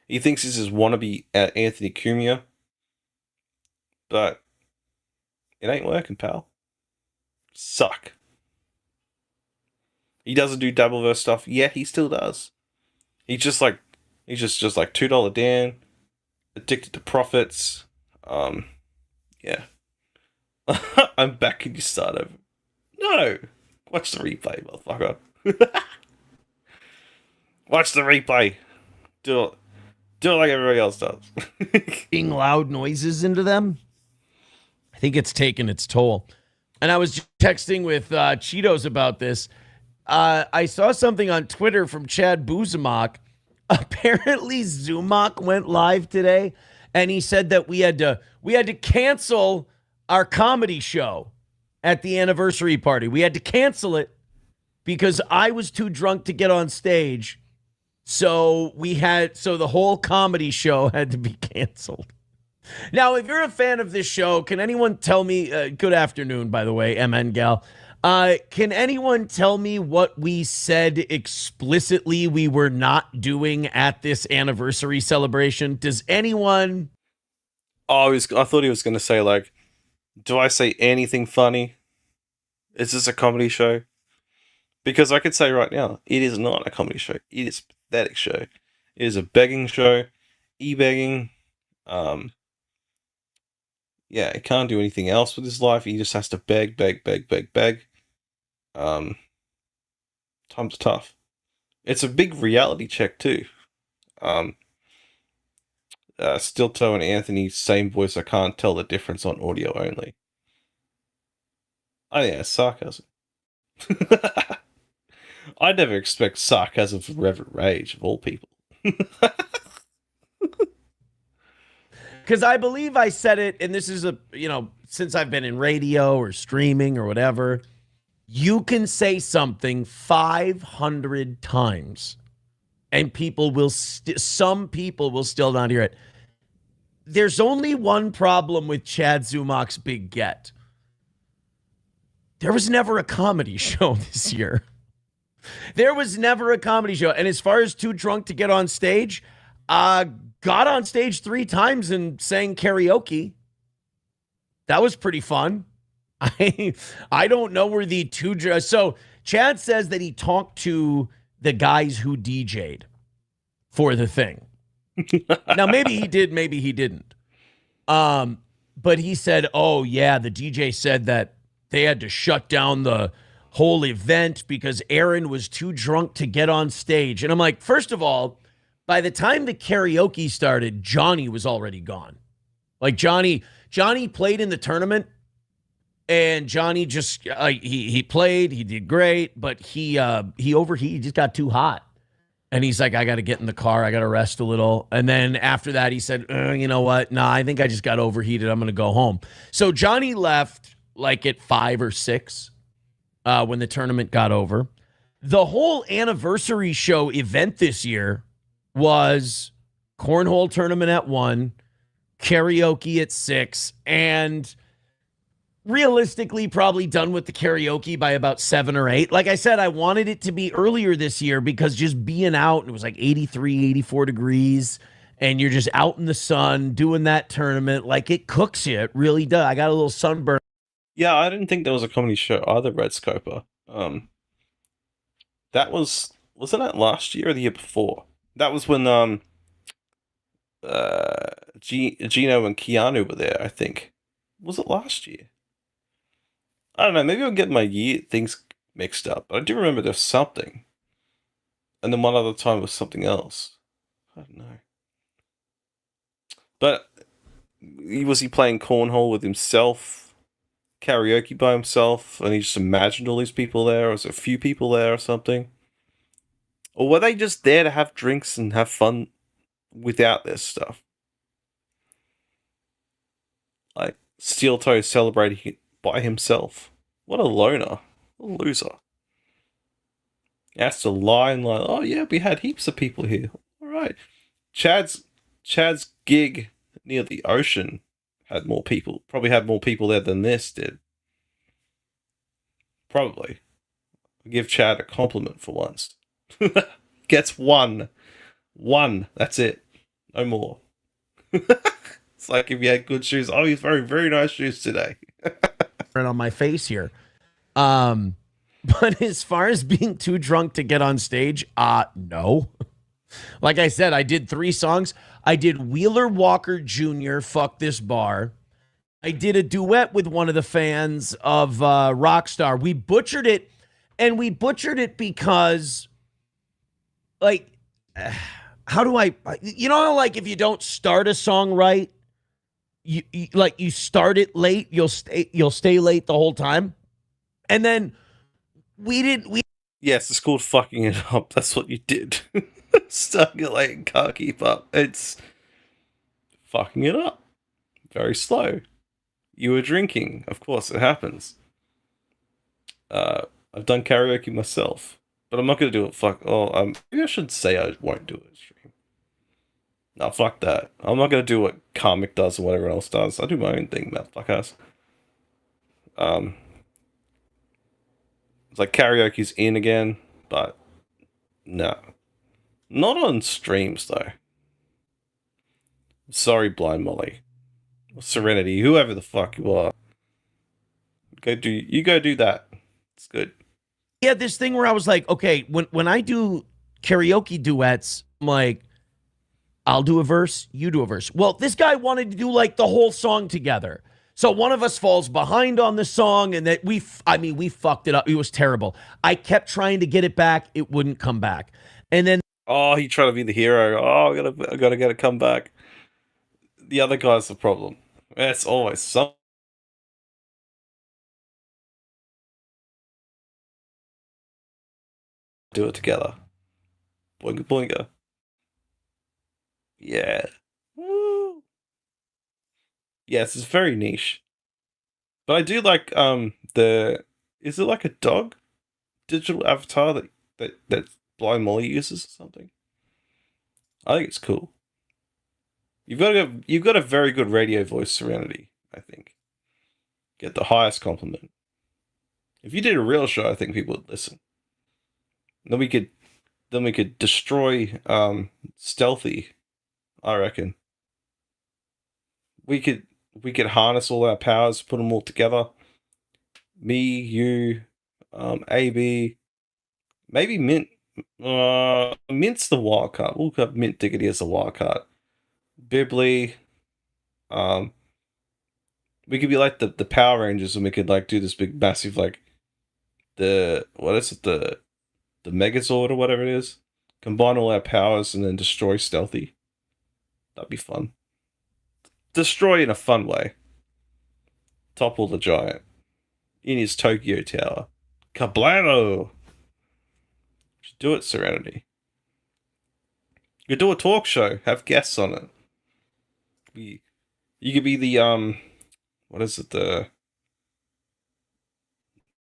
He thinks this is wannabe Anthony Cumia. But It ain't working, pal. Suck. He doesn't do Dabbleverse stuff. Yeah, he still does. He's just like $2 Dan, addicted to profits. Yeah. I'm back. Can you start over? No. Watch the replay, motherfucker. Watch the replay. Do it like everybody else does. Being loud noises into them, I think it's taken its toll. And I was texting with Cheetos about this. I saw something on Twitter from Chad Buzamok. Apparently, Zumok went live today, and he said that we had to cancel our comedy show at the anniversary party. We had to cancel it because I was too drunk to get on stage. So the whole comedy show had to be canceled. Now, if you're a fan of this show, can anyone tell me, good afternoon, by the way, MN Gal. Can anyone tell me what we said explicitly we were not doing at this anniversary celebration? Does anyone? Oh, I thought he was going to say, like, do I say anything funny? Is this a comedy show? Because I could say right now, it is not a comedy show. It is a pathetic show. It is a begging show. E-begging. Yeah, he can't do anything else with his life. He just has to beg. Times are tough. It's a big reality check too. Steel Toe and Anthony, same voice. I can't tell the difference on audio only. Oh yeah, sarcasm. I never expect sarcasm from Reverend Rage of all people. Because I believe I said it, and this is since I've been in radio or streaming or whatever, you can say something 500 times and some people will still not hear it. There's only one problem with Chad Zumok's big get. There was never a comedy show this year. There was never a comedy show. And as far as too drunk to get on stage, got on stage 3 times and sang karaoke. That was pretty fun. I don't know where the two. So Chad says that he talked to the guys who DJ'd for the thing. Now, maybe he did, maybe he didn't. But he said, oh, yeah, the DJ said that they had to shut down the whole event because Aaron was too drunk to get on stage. And I'm like, first of all, by the time the karaoke started, Johnny was already gone. Like Johnny played in the tournament, and Johnny just he played, he did great, but he overheated, he just got too hot. And he's like, I got to get in the car, I got to rest a little. And then after that, he said, you know what? Nah, I think I just got overheated. I'm going to go home. So Johnny left like at 5 or 6 when the tournament got over. The whole anniversary show event this year was cornhole tournament at 1, karaoke at 6, and realistically probably done with the karaoke by about 7 or 8. Like I said, I wanted it to be earlier this year because just being out, it was like 83, 84 degrees, and you're just out in the sun doing that tournament. Like, it cooks you. It really does. I got a little sunburn. Yeah, I didn't think there was a comedy show either, Red Scoper. That wasn't that last year or the year before? That was when Gino and Keanu were there, I think. Was it last year? I don't know, maybe I'm getting my things mixed up. But I do remember there was something. And then one other time was something else. I don't know. But was he playing cornhole with himself? Karaoke by himself? And he just imagined all these people there? Or was there a few people there or something? Or were they just there to have drinks and have fun without this stuff? Like, Steel Toe celebrating it by himself. What a loner. What a loser. He has to lie and lie. Oh yeah, we had heaps of people here. Alright. Chad's gig near the ocean had more people. Probably had more people there than this did. Probably. I'll give Chad a compliment for once. Gets one. That's it. No more. It's like if you had good shoes. Oh, he's wearing very nice shoes today. on my face here. But as far as being too drunk to get on stage, no. Like I said, I did 3 songs. I did Wheeler Walker Jr., Fuck This Bar. I did a duet with one of the fans of Rockstar. We butchered it, and we butchered it because, like, how do I, you know how, like, if you don't start a song right, you start it late, you'll stay late the whole time. And then Yes, it's called fucking it up. That's what you did. Starting it late and can't keep up. It's fucking it up. Very slow. You were drinking. Of course, it happens. I've done karaoke myself, but I'm not going to do it. Maybe I should say I won't do it stream. No, fuck that. I'm not going to do what Karmic does or whatever else does. I do my own thing, motherfuckers. It's like karaoke's in again, but no. Not on streams, though. Sorry, Blind Molly. Serenity, whoever the fuck you are. Go do that. It's good. Yeah, this thing where I was like, okay, when I do karaoke duets, I'm like, I'll do a verse, you do a verse. Well, this guy wanted to do like the whole song together. So one of us falls behind on the song, and that we fucked it up. It was terrible. I kept trying to get it back. It wouldn't come back. And then he tried to be the hero. I gotta get a comeback. The other guy's the problem. It's always some. Do it together. Boinga boinga. Yeah. Woo. Yes, it's very niche. But I do like is it like a dog digital avatar that Blind Molly uses or something? I think it's cool. You've got a very good radio voice, Serenity, I think. Get the highest compliment. If you did a real show, I think people would listen. Then we could destroy Stealthy, I reckon. We could harness all our powers, put them all together. Me, you, AB, maybe Mint. Mint's the wild card. We'll have Mint Diggity as a wild card. Bibly. We could be like the Power Rangers, and we could like do this big massive like the Megazord or whatever it is. Combine all our powers and then destroy Stealthy. That'd be fun. Destroy in a fun way. Topple the giant in his Tokyo Tower. Kablamo! Should do it, Serenity. You could do a talk show. Have guests on it. You could be the what is it? The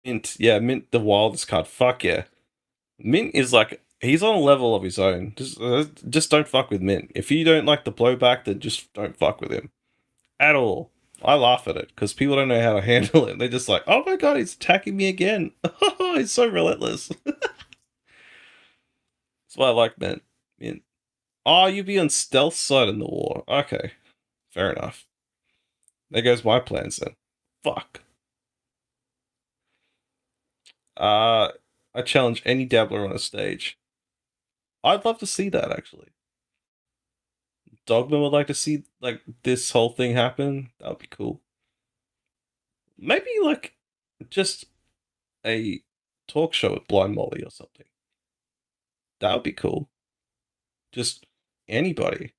Mint. Yeah, Mint, the wildest card. Fuck yeah. Mint is like, he's on a level of his own. Just don't fuck with Mint. If you don't like the blowback, then just don't fuck with him at all. I laugh at it because people don't know how to handle it. They're just like, oh my god, he's attacking me again. He's so relentless. That's why I like Mint. Oh, you be on stealth side in the war. Okay, fair enough. There goes my plans then. Fuck. I challenge any dabbler on a stage. I'd love to see that, actually. Dogman would like to see like this whole thing happen. That would be cool. Maybe like just a talk show with Blind Molly or something. That would be cool. Just anybody.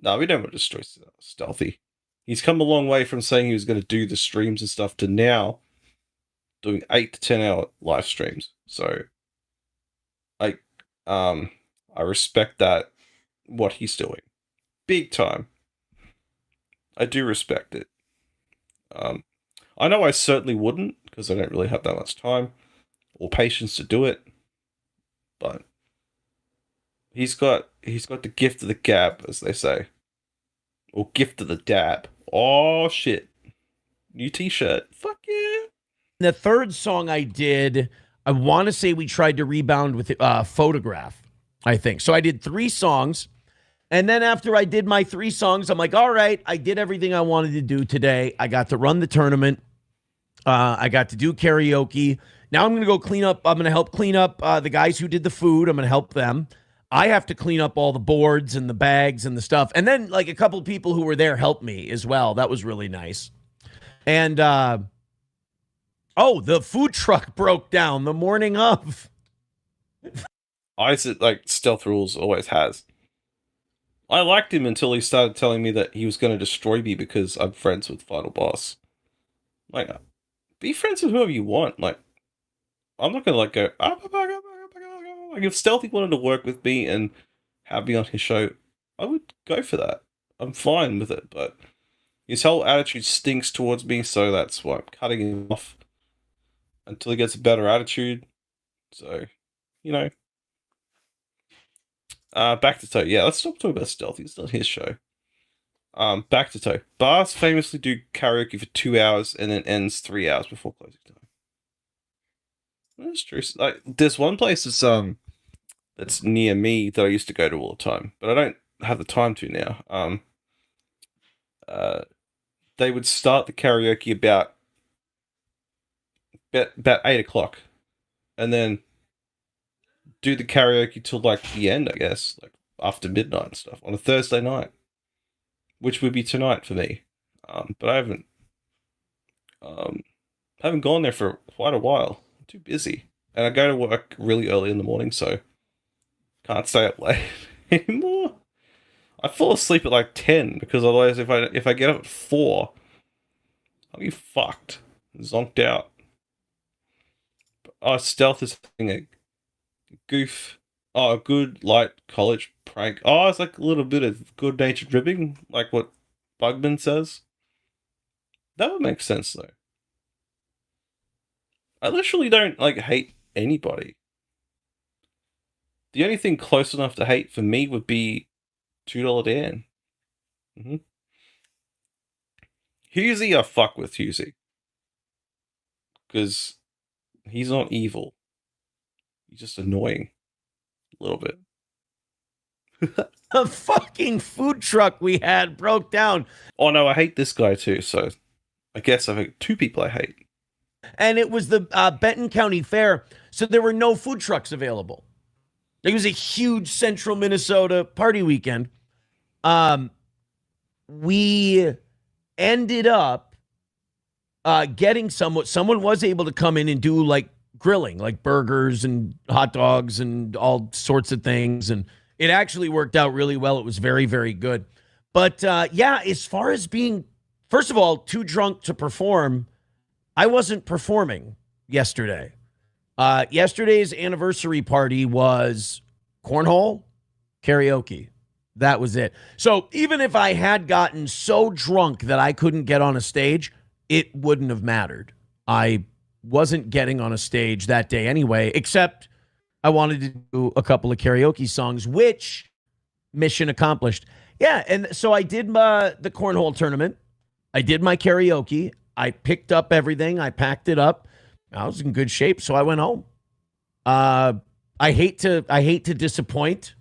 No, we don't want to destroy Stealthy. He's come a long way from saying he was going to do the streams and stuff to now doing 8 to 10 hour live streams. So I respect that, what he's doing. Big time. I do respect it. I know I certainly wouldn't, because I don't really have that much time or patience to do it. But he's got the gift of the gab, as they say. Or gift of the dab. Oh shit. New t-shirt. Fuck yeah. The third song I did, I want to say we tried to rebound with Photograph, I think. So I did 3 songs. And then after I did my 3 songs, I'm like, all right, I did everything I wanted to do today. I got to run the tournament. I got to do karaoke. Now I'm going to go clean up. I'm going to help clean up the guys who did the food. I'm going to help them. I have to clean up all the boards and the bags and the stuff. And then like a couple of people who were there helped me as well. That was really nice. And, the food truck broke down the morning of. I said, like, Stealth Rules always has. I liked him until he started telling me that he was going to destroy me because I'm friends with Final Boss. Like, be friends with whoever you want. Like, I'm not going to, like, go, like, if Stealthy wanted to work with me and have me on his show, I would go for that. I'm fine with it, but his whole attitude stinks towards me, so that's why I'm cutting him off until he gets a better attitude. So, you know. Back to Toe. Yeah, let's stop talking about Stealthy. It's not his show. Back to Toe. Bars famously do karaoke for 2 hours and then ends 3 hours before closing time. That's true. Like, there's one place that's near me that I used to go to all the time, but I don't have the time to now. They would start the karaoke about 8 o'clock, and then do the karaoke till like the end, I guess, like after midnight and stuff on a Thursday night, which would be tonight for me. But I haven't gone there for quite a while. I'm too busy, and I go to work really early in the morning, so can't stay up late anymore. I fall asleep at like 10 because otherwise, if I get up at 4, I'll be fucked, zonked out. Stealth is having a goof. A good light college prank. It's like a little bit of good-natured ribbing, like what Bugman says. That would make sense though. I literally don't like hate anybody. The only thing close enough to hate for me would be $2 Dan. Husey, I fuck with Husey. Because he's not evil. He's just annoying. A little bit. A fucking food truck we had broke down. Oh no, I hate this guy too, so I guess I think 2 people I hate. And it was the Benton County Fair, so there were no food trucks available. It was a huge central Minnesota party weekend. We ended up getting someone was able to come in and do like grilling, like burgers and hot dogs and all sorts of things. And it actually worked out really well. It was very, very good. But as far as being, first of all, too drunk to perform, I wasn't performing yesterday. Yesterday's anniversary party was cornhole, karaoke. That was it. So even if I had gotten so drunk that I couldn't get on a stage, it wouldn't have mattered. I wasn't getting on a stage that day anyway, except I wanted to do a couple of karaoke songs, which mission accomplished. Yeah, and so I did the cornhole tournament. I did my karaoke. I picked up everything. I packed it up. I was in good shape, so I went home. I hate to disappoint.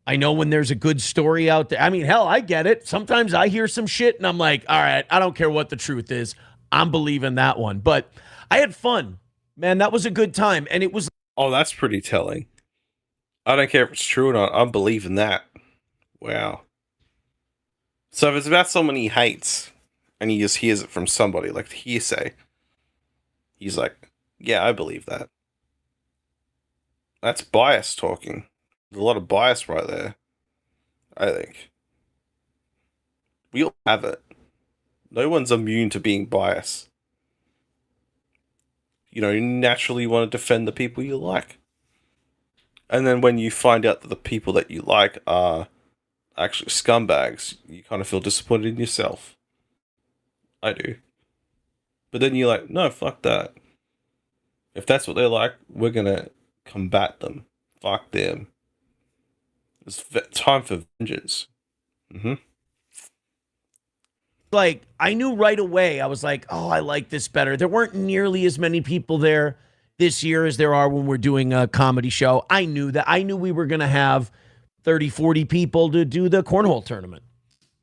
I know when there's a good story out there. I mean, hell, I get it. Sometimes I hear some shit and I'm like, all right, I don't care what the truth is. I'm believing that one. But I had fun. Man, that was a good time. And it was... Oh, that's pretty telling. I don't care if it's true or not. I'm believing that. Wow. So if it's about someone he hates and he just hears it from somebody, like the hearsay, he's like, yeah, I believe that. That's bias talking. There's a lot of bias right there, I think. We all have it. No one's immune to being biased. You know, you naturally want to defend the people you like. And then when you find out that the people that you like are actually scumbags, you kind of feel disappointed in yourself. I do. But then you're like, no, fuck that. If that's what they're like, we're going to combat them. Fuck them. It's time for vengeance. Like, I knew right away, I was like, oh, I like this better. There weren't nearly as many people there this year as there are when we're doing a comedy show. I knew that. I knew we were going to have 30, 40 people to do the cornhole tournament.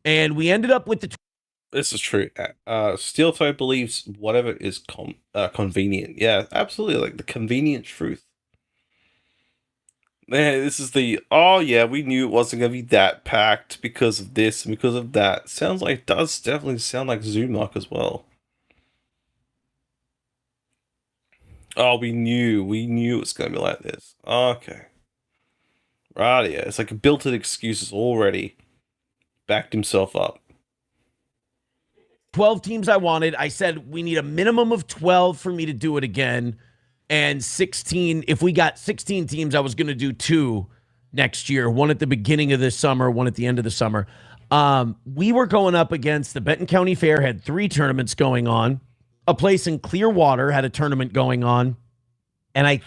And we ended up with This is true. Steel Toe believes whatever is convenient. Yeah, absolutely. Like the convenient truth. Man, this is oh yeah, we knew it wasn't going to be that packed because of this and because of that. Does definitely sound like Zoomark as well. Oh, we knew it was going to be like this. Okay. Right, yeah. It's like built-in excuses already. Backed himself up. 12 teams I wanted. I said we need a minimum of 12 for me to do it again. And 16, if we got 16 teams, I was going to do 2 next year. One at the beginning of the summer, one at the end of the summer. We were going up against the Benton County Fair, had 3 tournaments going on. A place in Clearwater had a tournament going on. And I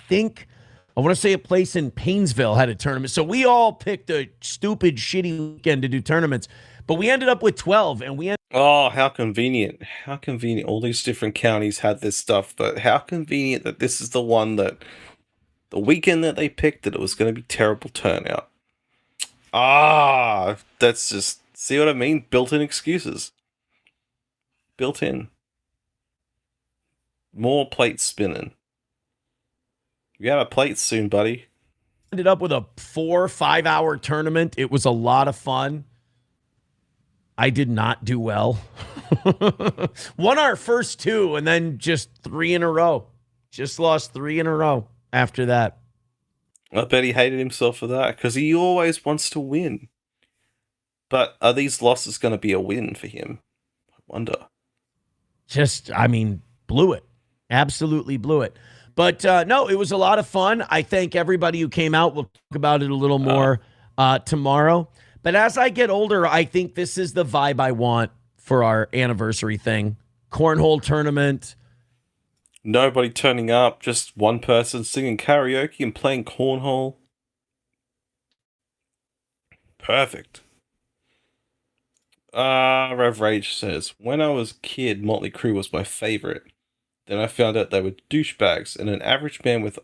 want to say a place in Painesville had a tournament. So we all picked a stupid, shitty weekend to do tournaments. But we ended up with 12, and we Oh, how convenient. How convenient. All these different counties had this stuff, but how convenient that this is the one that the weekend that they picked that it was going to be terrible turnout. That's just, see what I mean? Built-in excuses. Built in. More plates spinning. You got a plate soon, buddy. ended up with a 4-5 hour tournament. It was a lot of fun. I did not do well. Won our first 2 and then just 3 in a row. Just lost 3 in a row after that. I bet he hated himself for that because he always wants to win. But are these losses going to be a win for him? I wonder. Blew it. Absolutely blew it. But no, it was a lot of fun. I thank everybody who came out. We'll talk about it a little more tomorrow. But as I get older, I think this is the vibe I want for our anniversary thing. Cornhole tournament. Nobody turning up, just one person singing karaoke and playing cornhole. Perfect. Rev Rage says, when I was a kid, Motley Crue was my favorite. Then I found out they were douchebags and an average band with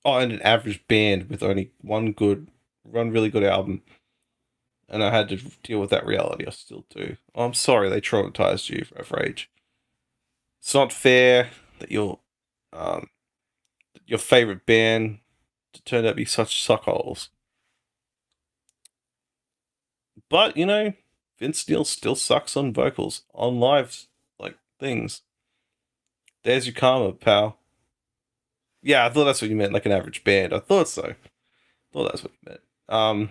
only one really good album. And I had to deal with that reality. I still do. I'm sorry they traumatized you, Rev Rage. It's not fair that your favorite band turned out to be such suckholes. But, Vince Neil still sucks on vocals, on live, things. There's your karma, pal. Yeah, I thought that's what you meant, like an average band. I thought so. I thought that's what you meant.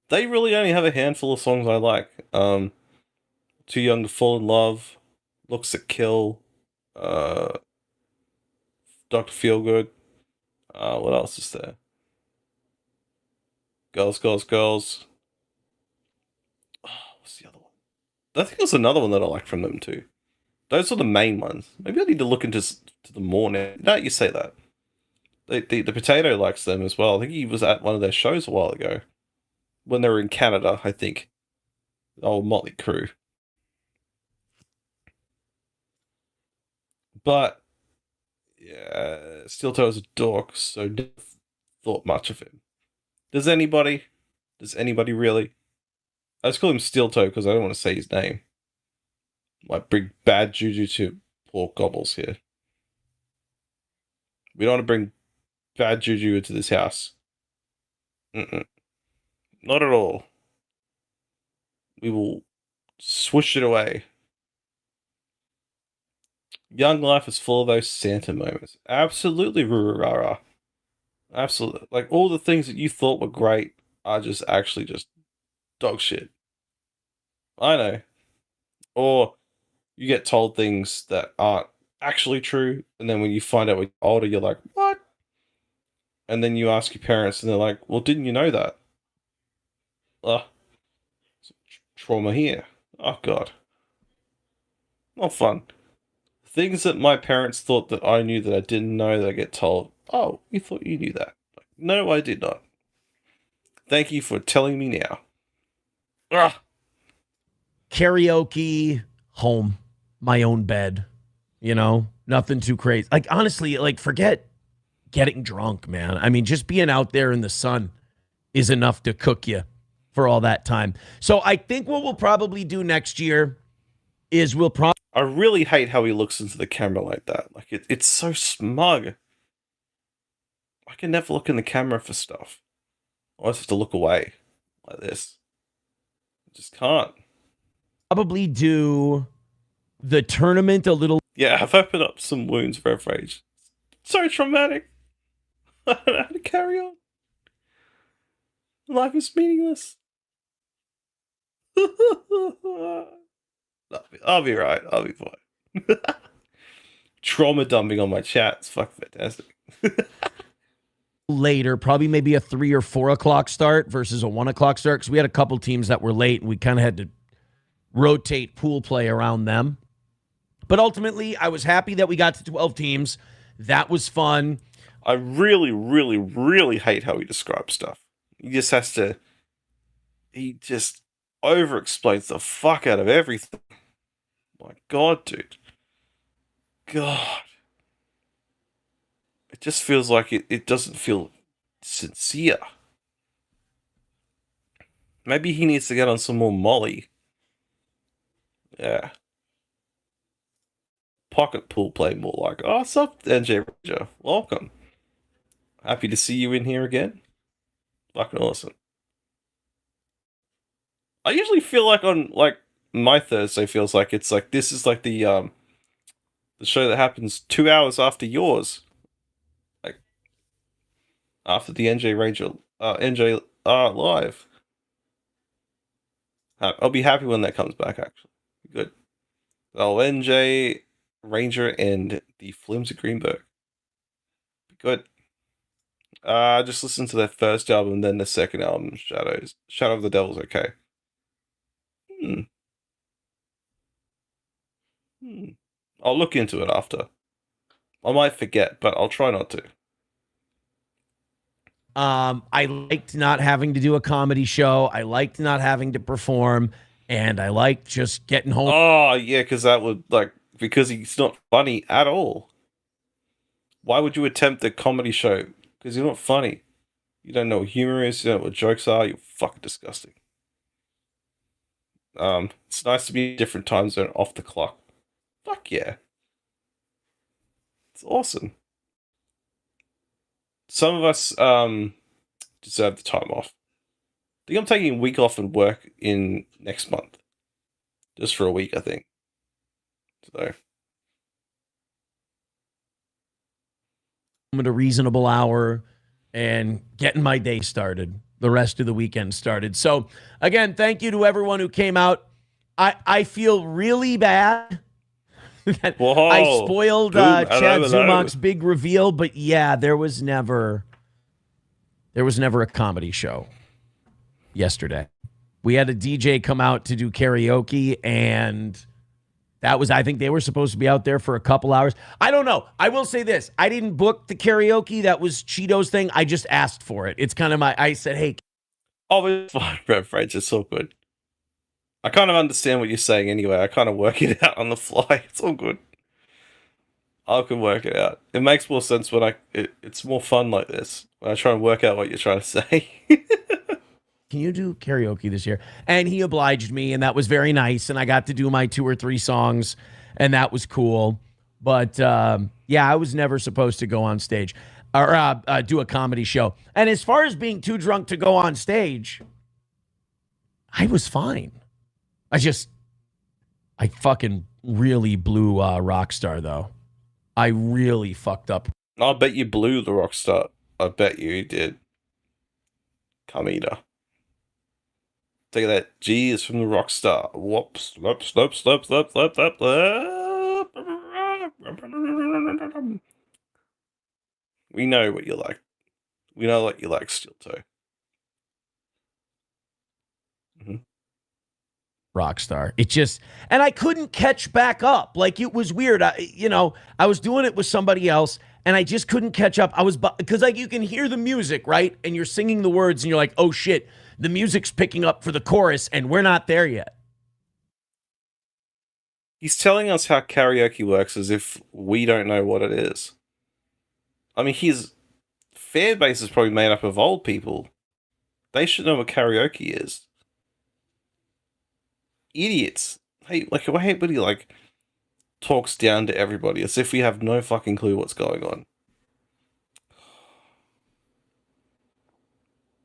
They really only have a handful of songs I like. Too Young to Fall in Love, Looks That Kill, Dr. Feelgood. What else is there? Girls, Girls, Girls. Oh, what's the other one? I think there's another one that I like from them too. Those are the main ones. Maybe I need to look into them more now. No, you say that. The Potato likes them as well. I think he was at one of their shows a while ago. When they were in Canada, I think. Oh, Motley Crue. But, yeah, Steel Toe is a dork, so never thought much of him. Does anybody really? I just call him Steel Toe because I don't want to say his name. Might bring bad juju to poor Gobbles here. We don't want to bring bad juju into this house. Not at all. We will swoosh it away. Young life is full of those Santa moments. Absolutely, Rurara. Absolutely. Like, all the things that you thought were great are just dog shit. I know. Or you get told things that aren't actually true, and then when you find out when you're older, you're like, what? And then you ask your parents, and they're like, well, didn't you know that? Trauma here. Oh, God. Not fun. Things that my parents thought that I knew that I didn't know that I get told, oh, you thought you knew that. Like, no, I did not. Thank you for telling me now. Karaoke, home, my own bed, nothing too crazy. Like, honestly, forget getting drunk, man. I mean, just being out there in the sun is enough to cook you. for all that time. So I think what we'll probably do next year is we'll probably... I really hate how he looks into the camera like that. Like, it's so smug. I can never look in the camera for stuff. I always have to look away like this. I just can't. Probably do the tournament a little... Yeah, I've opened up some wounds for rage. So traumatic. I don't know how to carry on. Life is meaningless. I'll be right. I'll be fine. Trauma dumping on my chat. It's fucking fantastic. Later, probably maybe a 3 or 4 o'clock start versus a 1 o'clock start, because we had a couple teams that were late and we kind of had to rotate pool play around them. But ultimately, I was happy that we got to 12 teams. That was fun. I really, really, really hate how he describes stuff. He just over-explains the fuck out of everything. My God, dude. God. It just feels like it doesn't feel sincere. Maybe he needs to get on some more Molly. Yeah. Pocket pool play more like, oh, what's up, NJ Ranger? Welcome. Happy to see you in here again. Fucking awesome. I usually feel like on, like, my Thursday feels like it's like, this is like the show that happens 2 hours after yours. Like, after the NJ Ranger, NJ Live. I'll be happy when that comes back, actually. Good. Oh, NJ Ranger and the Flimsy Greenberg. Good. Just listen to their first album and then the second album, Shadow of the Devil's okay. I'll look into it after. I might forget, but I'll try not to. I liked not having to do a comedy show. I liked not having to perform. And I liked just getting home. Oh, yeah, because that would, like, because he's not funny at all. Why would you attempt a comedy show? Because you're not funny. You don't know what humor is, you don't know what jokes are, you're fucking disgusting. It's nice to be in a different time zone off the clock. Fuck yeah. It's awesome. Some of us deserve the time off. I think I'm taking a week off and work in next month. Just for a week, I think. So. At a reasonable hour and getting my day started. The rest of the weekend started. So, again, thank you to everyone who came out. I feel really bad that I spoiled Chad Zumach's big reveal, but yeah, there was never a comedy show yesterday. We had a DJ come out to do karaoke, and that was, I think they were supposed to be out there for a couple hours. I don't know. I will say this. I didn't book the karaoke. That was Cheeto's thing. I just asked for it. It's kind of I said, hey. Oh, it's fine, bro. French, it's all good. I kind of understand what you're saying anyway. I kind of work it out on the fly. It's all good. I can work it out. It makes more sense when it's more fun like this. When I try and work out what you're trying to say. Can you do karaoke this year? And he obliged me, and that was very nice. And I got to do my 2 or 3 songs, and that was cool. But yeah, I was never supposed to go on stage or do a comedy show. And as far as being too drunk to go on stage, I was fine. I fucking really blew Rockstar, though. I really fucked up. I bet you blew the Rockstar. I bet you did. Come eater. Take that G is from the Rockstar. Whoops. Slurp, slurp, slurp, slurp, slurp, slurp. We know what you like. We know what you like, Steel Toe. Rockstar. It just, and I couldn't catch back up. Like, it was weird. I was doing it with somebody else, and I just couldn't catch up. Because like, you can hear the music, right? And you're singing the words, and you're like, oh shit, the music's picking up for the chorus, and we're not there yet. He's telling us how karaoke works as if we don't know what it is. I mean, his fan base is probably made up of old people. They should know what karaoke is. Idiots. Hey, like, I hate when he, like, talks down to everybody as if we have no fucking clue what's going on.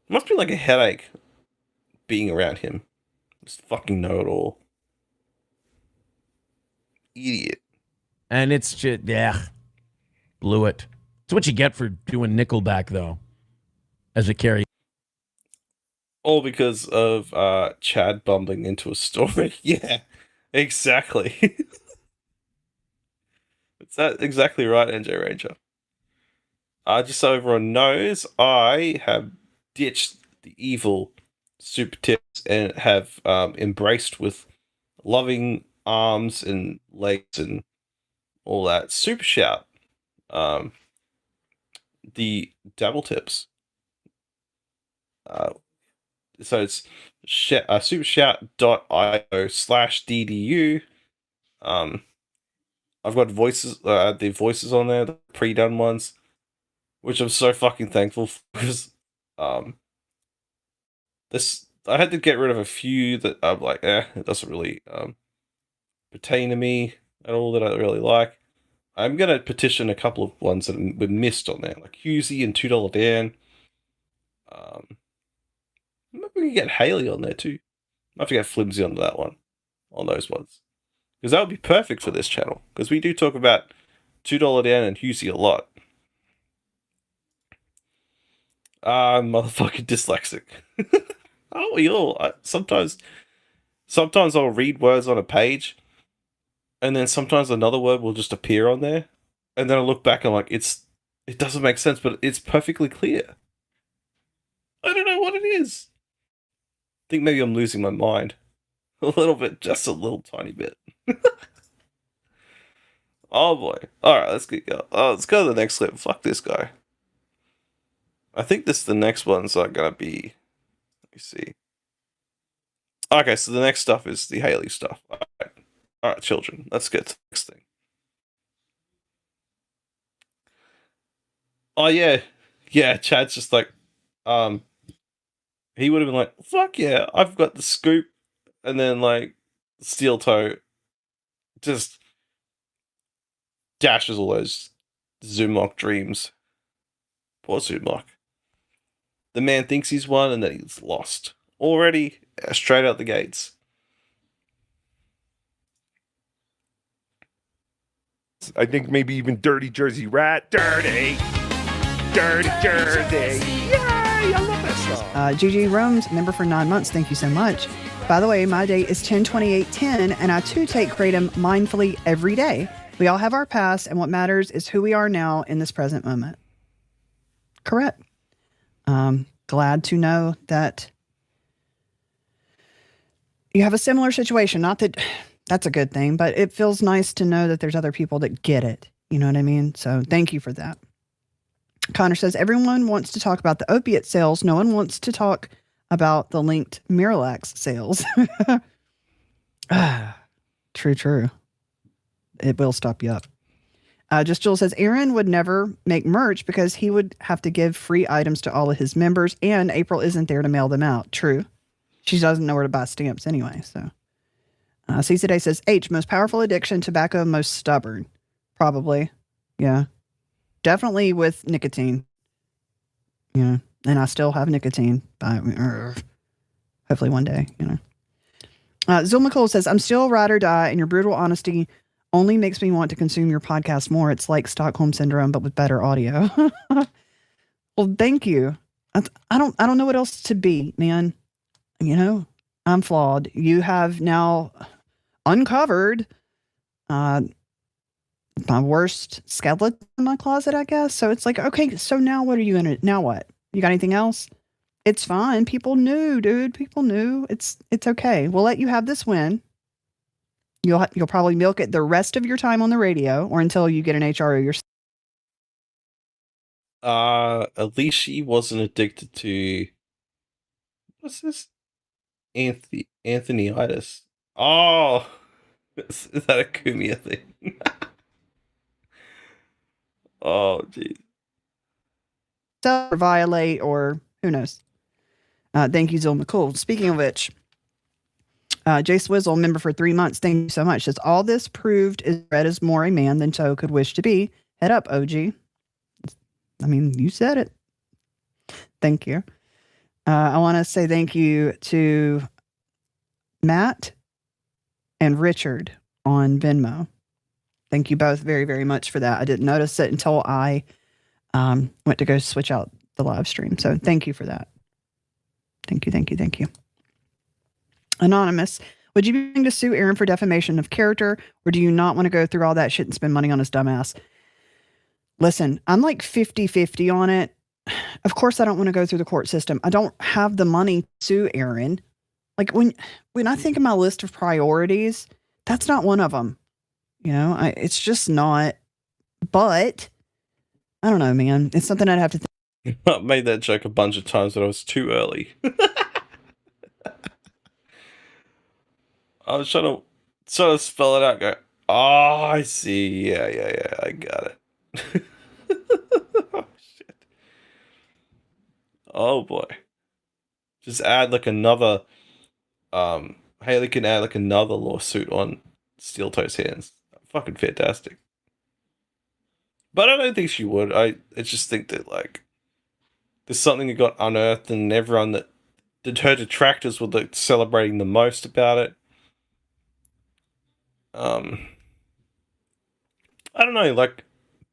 Must be like a headache being around him. Just fucking know it all. Idiot. And it's just, yeah, blew it. It's what you get for doing Nickelback, though, as a carry. All because of Chad bumbling into a story. Yeah, exactly. Is that exactly right, NJ Ranger? Just so everyone knows, I have ditched the evil super tips and have embraced with loving arms and legs and all that super shout. The dabble tips. So it's supershout.io/DDU. I've got voices, the voices on there, the pre-done ones, which I'm so fucking thankful for, because this, I had to get rid of a few that I'm like, it doesn't really pertain to me at all, that I really like. I'm gonna petition a couple of ones that were missed on there, like Husey and $2 Dan. Maybe we can get Haley on there too. I have to get Flimsy onto that one, on those ones, because that would be perfect for this channel, because we do talk about $2 Dan and Husey a lot. Motherfucking dyslexic. Aren't we all? Sometimes I'll read words on a page, and then sometimes another word will just appear on there, and then I look back and I'm like, it doesn't make sense, but it's perfectly clear. I don't know what it is. I think maybe I'm losing my mind a little bit, just a little tiny bit. Oh boy! All right, let's get go. Let's go to the next clip. Fuck this guy. I think the next ones are gonna be. Let me see. Okay, so the next stuff is the Haley stuff. All right, children. Let's get to the next thing. Oh yeah. Chad's just like, he would have been like, "Fuck yeah, I've got the scoop," and then like, steel toe, just dashes all those Zumok dreams. Poor Zumok. The man thinks he's won, and then he's lost already, straight out the gates. I think maybe even Dirty Jersey Rat. Dirty Jersey. Yay! I love that song. GG Rome's member for 9 months. Thank you so much. By the way, my date is 10/28/10, and I too take Kratom mindfully every day. We all have our past, and what matters is who we are now in this present moment. Correct. Glad to know that you have a similar situation. Not that that's a good thing, but it feels nice to know that there's other people that get it. You know what I mean? So thank you for that. Connor says, everyone wants to talk about the opiate sales. No one wants to talk about the linked Miralax sales. True. It will stop you up. Just Jill says, Aaron would never make merch because he would have to give free items to all of his members, and April isn't there to mail them out. True. She doesn't know where to buy stamps anyway. So, C today says, H, most powerful addiction, tobacco, most stubborn. Probably. Yeah. Definitely with nicotine. Yeah. And I still have nicotine. Hopefully one day, you know. Zil McCall says, I'm still ride or die, and your brutal honesty only makes me want to consume your podcast more. It's like Stockholm Syndrome, but with better audio. Well, thank you. I don't know what else to be, man. You know, I'm flawed. You have now uncovered my worst skeleton in my closet, I guess. So it's like, okay, so now what are you in it? Now what? You got anything else? It's fine. People knew, dude. People knew. It's okay. We'll let you have this win. You'll probably milk it the rest of your time on the radio, or until you get an HRO yourself. At least she wasn't addicted to, what's this? Anthonyitis. Oh, is that a Kumia thing? Oh, geez. Or violate, or who knows. Thank you, Zil McCool. Speaking of which, Jay Swizzle, member for 3 months. Thank you so much. Says all this proved is Red is more a man than Toe could wish to be. Head up, OG. I mean, you said it. Thank you. I want to say thank you to Matt and Richard on Venmo. Thank you both very, very much for that. I didn't notice it until I went to go switch out the live stream. So thank you for that. Thank you, thank you, thank you. Anonymous, would you be willing to sue Aaron for defamation of character, or do you not want to go through all that shit and spend money on his dumbass? Listen, I'm like 50-50 on it. Of course, I don't want to go through the court system. I don't have the money to sue Aaron. Like when I think of my list of priorities, that's not one of them. You know, it's just not. But I don't know, man. It's something I'd have to think. I made that joke a bunch of times, but I was too early. I was trying to spell it out. Go, oh, I see. Yeah. I got it. Oh, shit. Oh boy. Just add like another. Haley can add like another lawsuit on Steel Toe's hands. Fucking fantastic. But I don't think she would. I just think that like there's something that got unearthed, and everyone that her detractors were like celebrating the most about it. I don't know, like,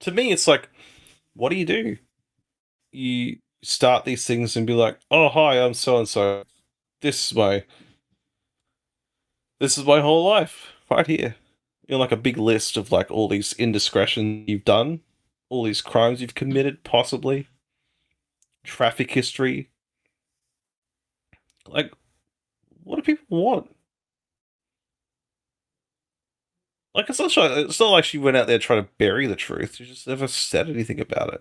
to me, it's like, what do? You start these things and be like, oh, hi, I'm so-and-so. This is my whole life, right here. You know, like a big list of, like, all these indiscretions you've done, all these crimes you've committed, possibly, traffic history. Like, what do people want? Like, it's not like she went out there trying to bury the truth. She just never said anything about it.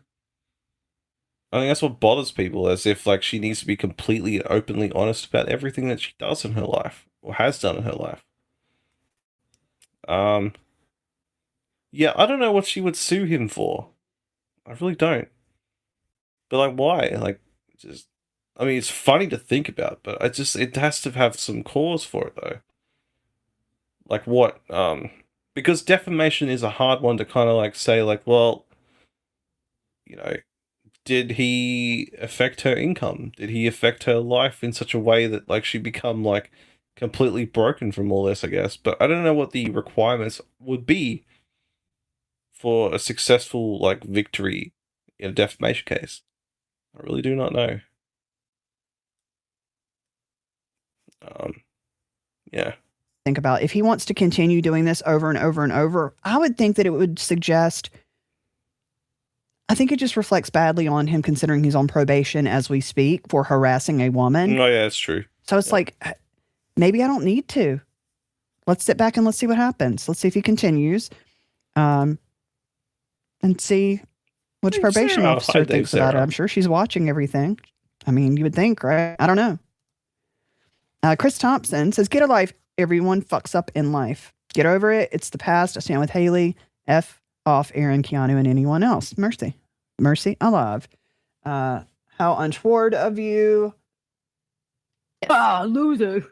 I think that's what bothers people, as if, like, she needs to be completely and openly honest about everything that she does in her life, or has done in her life. Yeah, I don't know what she would sue him for. I really don't. But, like, why? Like, just... I mean, it's funny to think about, but it has to have some cause for it, though. Like, what? Because defamation is a hard one to kind of like say, like, well, you know, did he affect her income? Did he affect her life in such a way that like she become like completely broken from all this, I guess? But I don't know what the requirements would be for a successful like victory in a defamation case. I really do not know. Yeah. Think about if he wants to continue doing this over and over and over, I would think that it would suggest, I think it just reflects badly on him considering he's on probation as we speak for harassing a woman. Oh yeah, it's true. So it's like, maybe I don't need to. Let's sit back and let's see what happens. Let's see if he continues, and see what the probation officer thinks about it. I'm sure she's watching everything. I mean, you would think, right? I don't know. Chris Thompson says, get a life. Everyone fucks up in life. Get over it. It's the past. I stand with Haley. F off Aaron, Keanu, and anyone else. Mercy. Mercy alive. How untoward of you. Loser.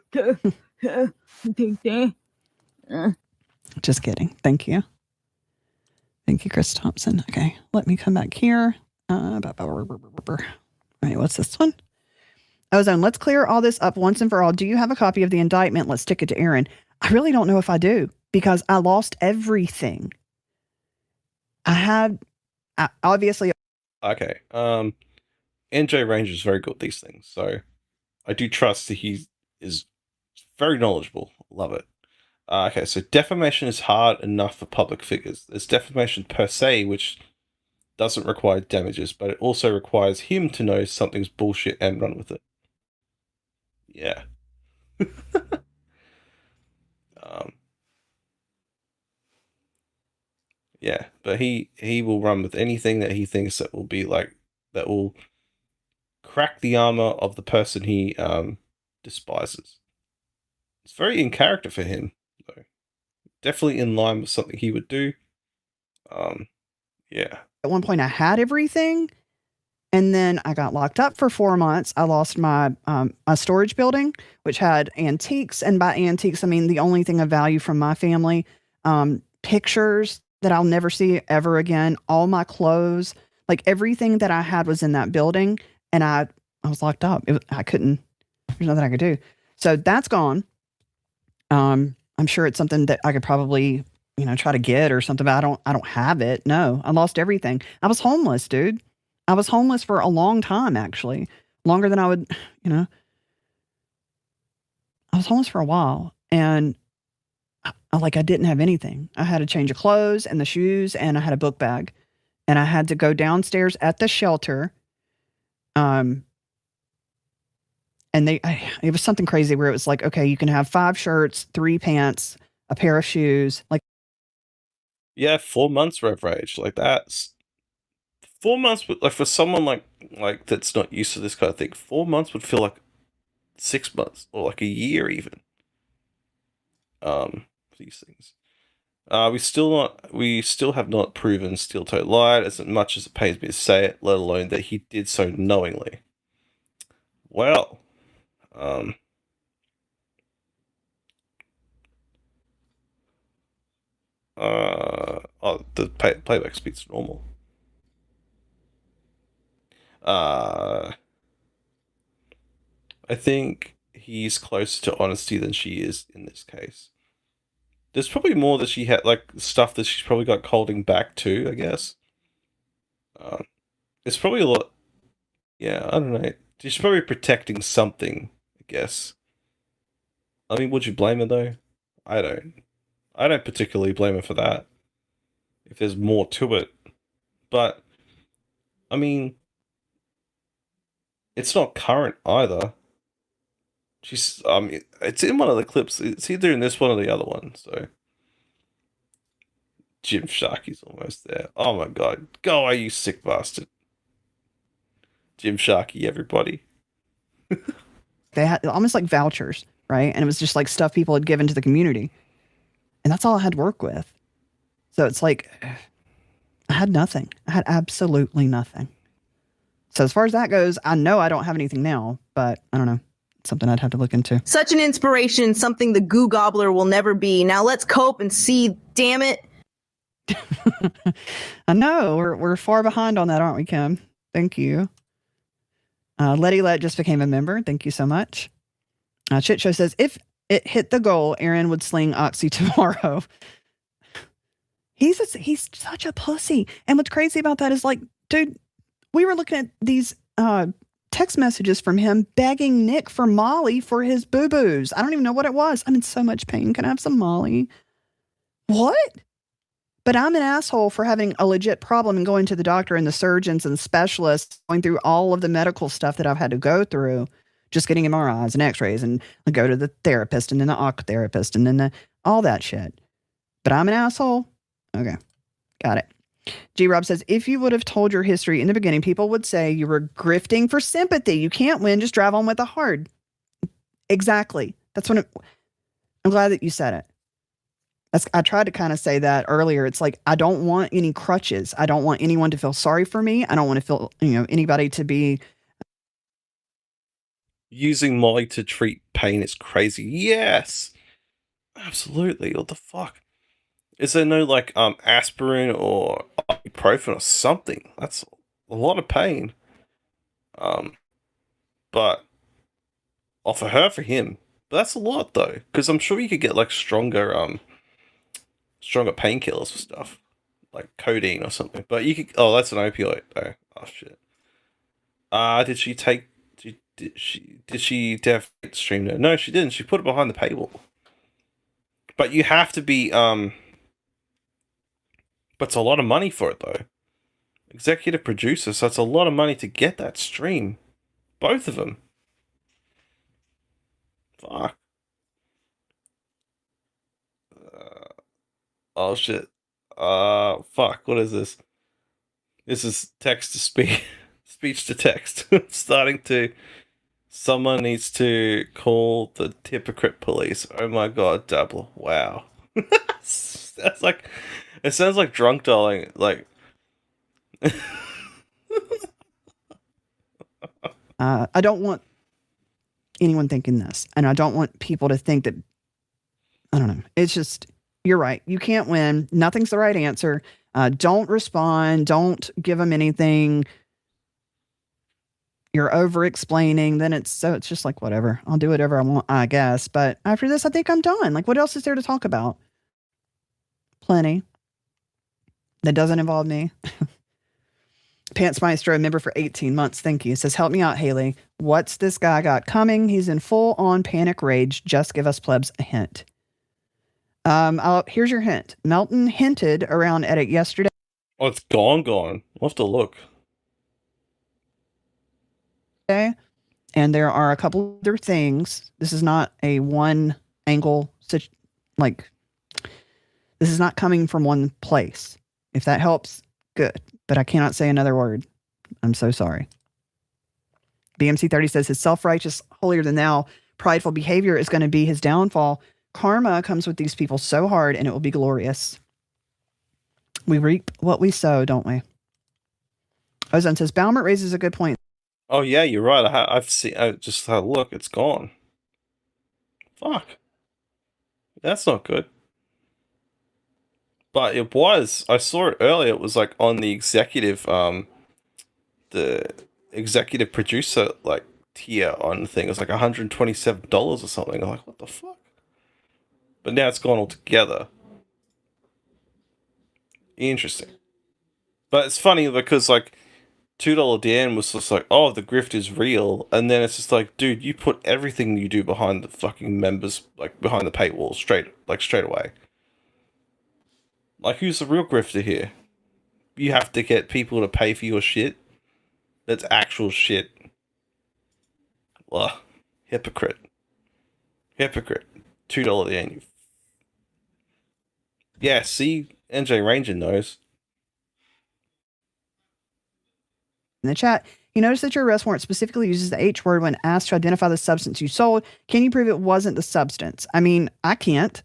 Just kidding. Thank you. Thank you, Chris Thompson. Okay, let me come back here. All right, what's this one? Ozone, let's clear all this up once and for all. Do you have a copy of the indictment? Let's stick it to Aaron. I really don't know if I do, because I lost everything. Obviously. Okay. NJ Ranger is very good at these things, so I do trust that he is very knowledgeable. Love it. Okay, so defamation is hard enough for public figures. There's defamation per se, which doesn't require damages, but it also requires him to know something's bullshit and run with it. Yeah. Yeah, but he will run with anything that he thinks that will be like, that will crack the armor of the person he despises. It's very in character for him, though. Definitely in line with something he would do. Yeah. At one point I had everything, And then I got locked up for 4 months. I lost my my storage building, which had antiques, and by antiques I mean the only thing of value from my family, pictures that I'll never see ever again. All my clothes, like everything that I had, was in that building, and I was locked up. I couldn't. There's nothing I could do. So that's gone. I'm sure it's something that I could probably try to get or something. But I don't have it. No, I lost everything. I was homeless, dude. I was homeless for a long time, actually. Longer than I would, I was homeless for a while. And I didn't have anything. I had a change of clothes and the shoes, and I had a book bag. And I had to go downstairs at the shelter. And it was something crazy where it was like, okay, you can have 5 shirts, 3 pants, a pair of shoes. Like, yeah, 4 months road rage. Like that's 4 months, like for someone like that's not used to this kind of thing, 4 months would feel like 6 months or like a year even. These things. We still have not proven Steel Toe lied, as much as it pains me to say it, let alone that he did so knowingly. Well, the playback speed's normal. I think he's closer to honesty than she is in this case. There's probably more that she had, like stuff that she's probably got holding back too, I guess. It's probably a lot. Yeah, I don't know. She's probably protecting something, I guess. I mean, would you blame her though? I don't. I don't particularly blame her for that. If there's more to it. But, I mean, it's not current either. It's in one of the clips. It's either in this one or the other one, so. Jim Sharkey's almost there. Oh my god. Go away, you sick bastard. Jim Sharkey, everybody. they had almost like vouchers, right? And it was just like stuff people had given to the community. And that's all I had to work with. So it's like, I had nothing. I had absolutely nothing. So as far as that goes, I know I don't have anything now, but I don't know. It's something I'd have to look into. Such an inspiration, something the Goo Gobbler will never be. Now let's cope and see, damn it. I know. We're far behind on that, aren't we, Kim? Thank you. Letty Let just became a member. Thank you so much. Chit Show says, if it hit the goal, Aaron would sling Oxy tomorrow. He's such a pussy. And what's crazy about that is, like, dude, we were looking at these text messages from him begging Nick for Molly for his boo-boos. I don't even know what it was. I'm in so much pain. Can I have some Molly? What? But I'm an asshole for having a legit problem and going to the doctor and the surgeons and specialists, going through all of the medical stuff that I've had to go through, just getting MRIs and x-rays and go to the therapist and then the occ-therapist and then all that shit. But I'm an asshole? Okay. Got it. G-Rob says, if you would have told your history in the beginning, people would say you were grifting for sympathy. You can't win. Just drive on with the hard. Exactly. That's what I'm glad that you said it. I tried to kind of say that earlier. It's like, I don't want any crutches. I don't want anyone to feel sorry for me. I don't want to feel, anybody to be. Using Molly to treat pain is crazy. Yes. Absolutely. What the fuck? Is there no, like, aspirin or ibuprofen or something? That's a lot of pain. But, for her, for him. But that's a lot, though. Because I'm sure you could get, like, stronger painkillers for stuff. Like codeine or something. But you could... Oh, that's an opioid, though. Oh, shit. Did she take... Did she definitely stream it? No, she didn't. She put it behind the paywall. But you have to be... But it's a lot of money for it, though. Executive producer, so it's a lot of money to get that stream. Both of them. Fuck. Oh, shit. Fuck. What is this? This is text to speech. Speech to text. Starting to... Someone needs to call the hypocrite police. Oh my god, Dabbler. Wow. That's like... It sounds like drunk dialing, like... I don't want anyone thinking this, and I don't want people to think that, I don't know. It's just, you're right. You can't win. Nothing's the right answer. Don't respond. Don't give them anything. You're over explaining. Then it's just like, whatever. I'll do whatever I want, I guess. But after this, I think I'm done. Like, what else is there to talk about? Plenty. That doesn't involve me. Pants Maestro, a member for 18 months. Thank you. Says, help me out, Haley. What's this guy got coming? He's in full on panic rage. Just give us plebs a hint. Here's your hint. Melton hinted around edit yesterday. Oh, it's gone. We'll have to look. And there are a couple other things. This is not a one angle, like, this is not coming from one place. If that helps, good. But I cannot say another word. I'm so sorry. BMC30 says his self-righteous, holier than thou, prideful behavior is going to be his downfall. Karma comes with these people so hard, and it will be glorious. We reap what we sow, don't we? Ozone says, Baumert raises a good point. Oh yeah, you're right. I've seen. I just had a look. It's gone. Fuck. That's not good. But it was. I saw it earlier. It was like on the executive producer like tier on the thing. It was like $127 or something. I'm like, what the fuck? But now it's gone altogether. Interesting. But it's funny because like $2 Dan was just like, oh, the grift is real, and then it's just like, dude, you put everything you do behind the fucking members, like behind the paywall, straight away. Like, who's the real grifter here? You have to get people to pay for your shit. That's actual shit. Ugh. Hypocrite. $2 Dan. Yeah, see, NJ Ranger knows. In the chat, you notice that your arrest warrant specifically uses the H word when asked to identify the substance you sold. Can you prove it wasn't the substance? I mean, I can't.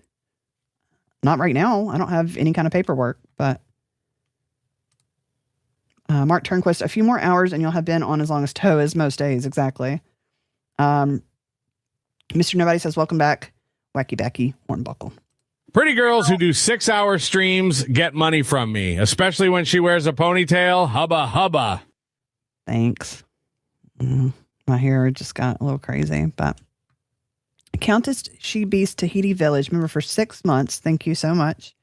Not right now. I don't have any kind of paperwork, but Mark Turnquist, a few more hours and you'll have been on as long as Toe is most days. Exactly. Mr. Nobody says, welcome back. Wacky Becky Hornbuckle. Pretty girls who do 6-hour streams get money from me, especially when she wears a ponytail. Hubba hubba. Thanks. My hair just got a little crazy, but Countess She Beast Tahiti Village, member for 6 months. Thank you so much.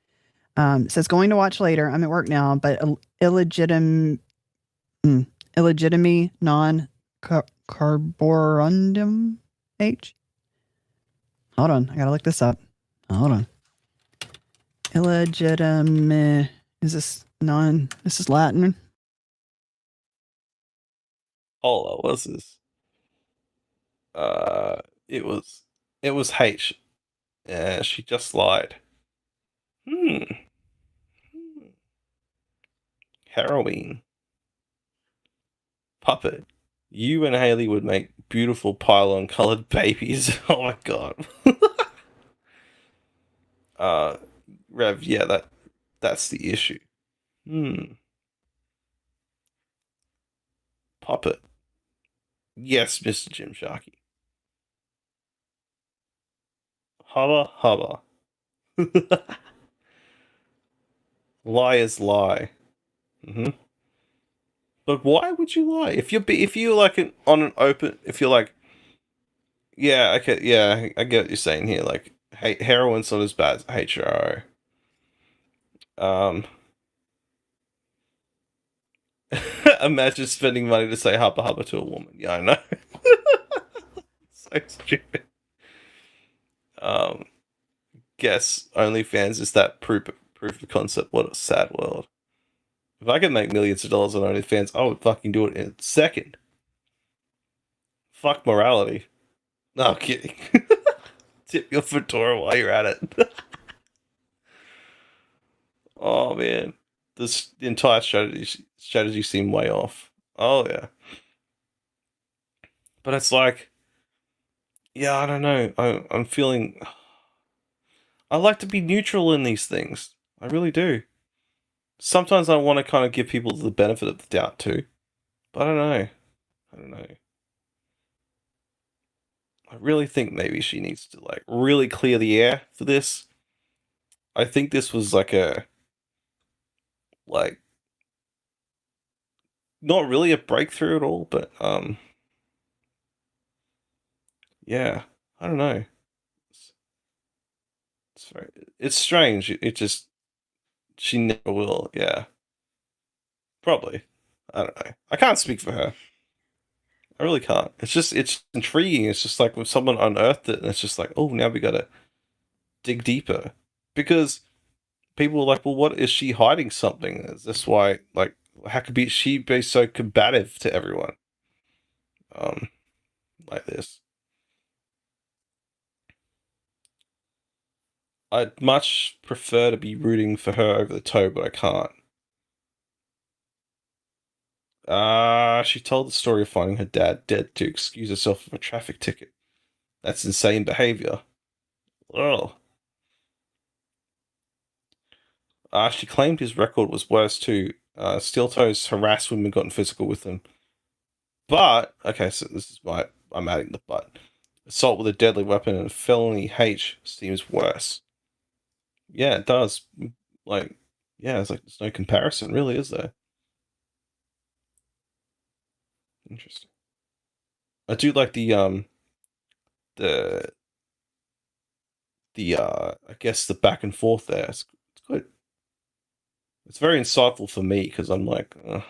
Says going to watch later. I'm at work now, but illegitimate non carborundum H. Hold on, I gotta look this up. Hold on. Illegitimate. Is this this is Latin? Oh, what's this? It was H. Yeah, she just lied. Heroin. Puppet. You and Haley would make beautiful pylon colored babies. Oh my god. Rev, yeah, that's the issue. Puppet. Yes, Mr. Jim Sharkey. Hubba. Liars lie. But why would you lie? If you're like on an open, if you're like, yeah, okay, yeah, I get what you're saying here. Like, hey, heroin's not as bad as HRO. Imagine spending money to say hubba hubba to a woman. Yeah, I know. So stupid. Guess OnlyFans is that proof of concept. What a sad world. If I could make millions of dollars on OnlyFans, I would fucking do it in a second. Fuck morality. No, I'm kidding. Tip your fedora while you're at it. Oh man, the entire strategy seemed way off. Oh yeah, but it's like, yeah, I don't know. I'm feeling. I like to be neutral in these things. I really do. Sometimes I want to kind of give people the benefit of the doubt too, but I don't know. I really think maybe she needs to like really clear the air for this. I think this was like not really a breakthrough at all, but yeah, I don't know. It's strange. It just she never will. Yeah, probably. I don't know. I can't speak for her. I really can't. It's intriguing. It's just like when someone unearthed it, and it's just like, oh, now we gotta dig deeper because people were like, well, what is she hiding something? Is this why? Like, how could she be so combative to everyone? Like this. I'd much prefer to be rooting for her over the toe, but I can't. She told the story of finding her dad dead to excuse herself from a traffic ticket. That's insane behavior. Ugh. She claimed his record was worse too. Steel Toes harassed women, gotten physical with them. But, okay, so this is why I'm adding the but. Assault with a deadly weapon and felony H seems worse. Yeah, it does. Like, yeah, it's like there's no comparison, really, is there? Interesting. I do like the I guess the back and forth there. It's good. It's very insightful for me because I'm like, let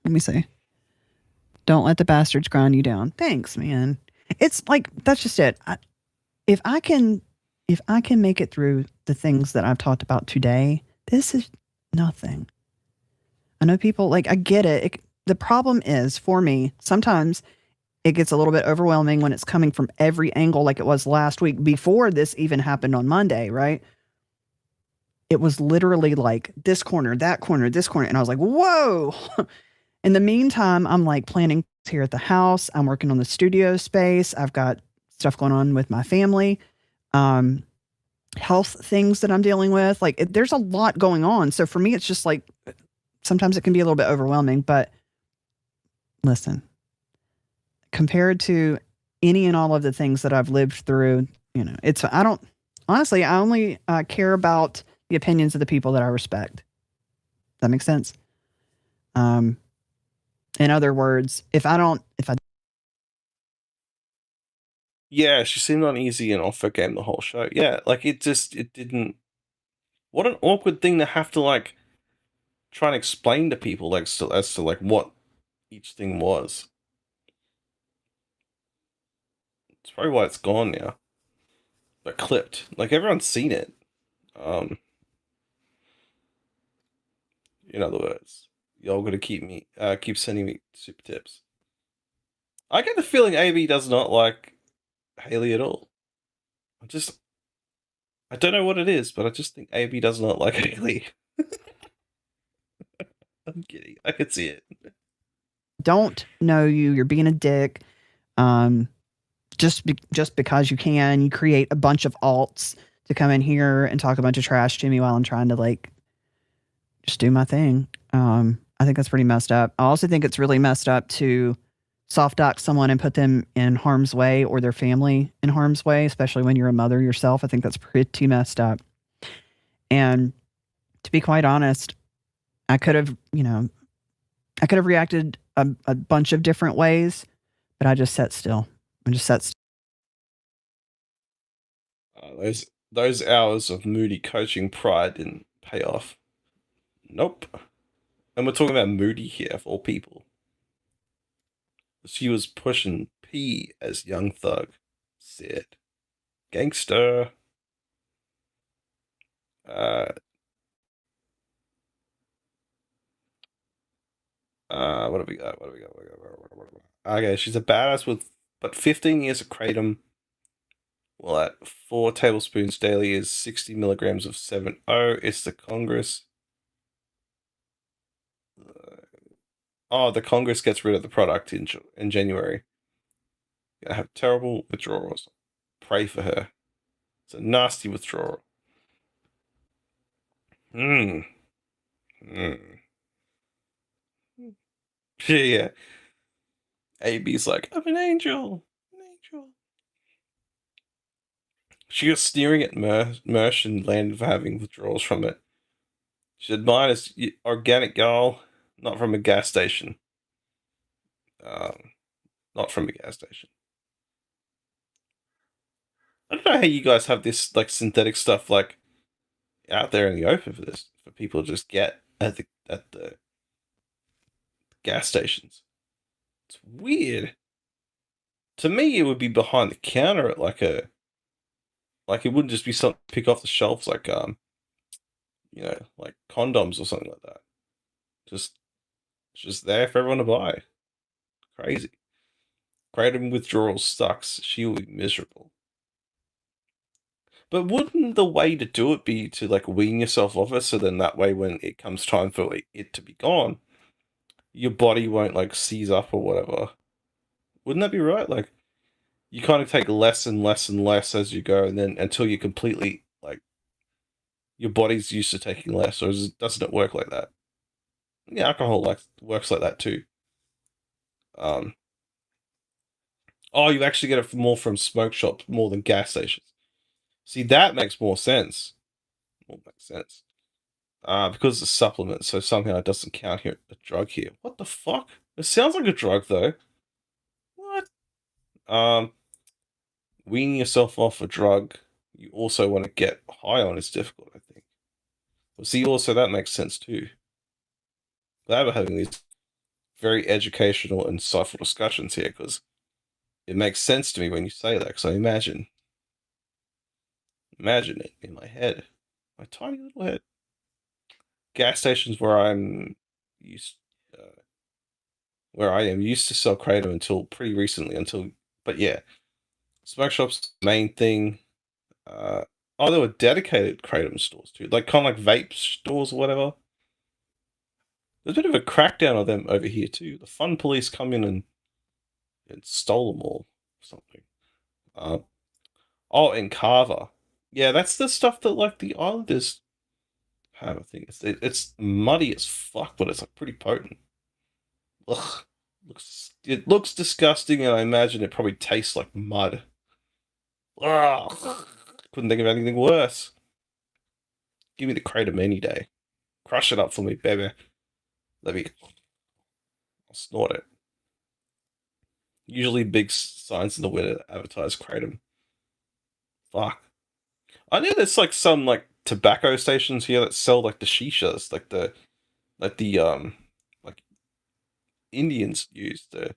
me see. Don't let the bastards grind you down. Thanks, man. It's like that's just it. If I can make it through the things that I've talked about today, this is nothing. I know people like I get it. The problem is for me sometimes it gets a little bit overwhelming when it's coming from every angle, like it was last week before this even happened on Monday, right? It was literally like this corner, that corner, this corner, and I was like, whoa. In the meantime, I'm like planning here at the house. I'm working on the studio space. I've got stuff going on with my family, health things that I'm dealing with. Like there's a lot going on. So for me, it's just like, sometimes it can be a little bit overwhelming, but listen, compared to any and all of the things that I've lived through, I only care about the opinions of the people that I respect. Does that make sense? In other words, yeah, she seemed uneasy and off her game the whole show. Yeah, like it didn't. What an awkward thing to have to like try and explain to people, like as to like what each thing was. It's probably why it's gone now. But clipped, like everyone's seen it. In other words, y'all gonna keep sending me super tips. I get the feeling AB does not like Haley at all. I don't know what it is, but I just think AB does not like Haley. I'm kidding. I could see it. Don't know you're being a dick. Just because you can, you create a bunch of alts to come in here and talk a bunch of trash to me while I'm trying to like just do my thing. I think that's pretty messed up. I also think it's really messed up to soft dock someone and put them in harm's way or their family in harm's way, especially when you're a mother yourself. I think that's pretty messed up. And to be quite honest, I could have reacted a bunch of different ways, but I just sat still. Those hours of moody coaching pride didn't pay off. Nope. And we're talking about Moody here, of all people. She was pushing P as Young Thug said. Gangster. What have we got? Okay, she's a badass with but 15 years of kratom. Well, at 4 tablespoons daily is 60 milligrams of 7.0. It's the Congress. The Congress gets rid of the product in January. Gonna have terrible withdrawals. Pray for her. It's a nasty withdrawal. Yeah. AB's like, I'm an angel. She was sneering at Mersh and Landon for having withdrawals from it. She said, mine is organic, y'all, not from a gas station. Not from a gas station. I don't know how you guys have this like synthetic stuff like out there in the open for people to just get at the gas stations. It's weird. To me, it would be behind the counter at like it wouldn't just be something to pick off the shelves like like condoms or something like that. Just there for everyone to buy. Crazy. Kratom withdrawal sucks. She will be miserable. But wouldn't the way to do it be to like wean yourself off it, so then that way when it comes time for it to be gone, your body won't like seize up or whatever? Wouldn't that be right? Like you kind of take less and less and less as you go, and then until you completely like your body's used to taking less, or doesn't it work like that? Yeah, alcohol works like that too. Oh, you actually get it more from smoke shops more than gas stations. See, that makes more sense. Because it's a supplement, so somehow it doesn't count here a drug here. What the fuck? It sounds like a drug though. What? Weaning yourself off a drug you also want to get high on is difficult, I think. Well, see, also that makes sense too. Glad we're having these very educational and insightful discussions here, because it makes sense to me when you say that, because I imagine it in my head. My tiny little head. Gas stations where I am used to sell kratom until pretty recently, but yeah. Smoke shops, main thing. There were dedicated kratom stores too, like kind of like vape stores or whatever. There's a bit of a crackdown of them over here too. The fun police come in and stole them all or something. In Carver. Yeah, that's the stuff that like the Islanders have. I think it's muddy as fuck, but it's like pretty potent. Ugh, it looks disgusting, and I imagine it probably tastes like mud. Ugh, couldn't think of anything worse. Give me the kratom any day. Crush it up for me, baby. I'll snort it. Usually big signs in the window that advertise kratom. Fuck. I know there's like some like tobacco stations here that sell like the shishas, like the Indians use to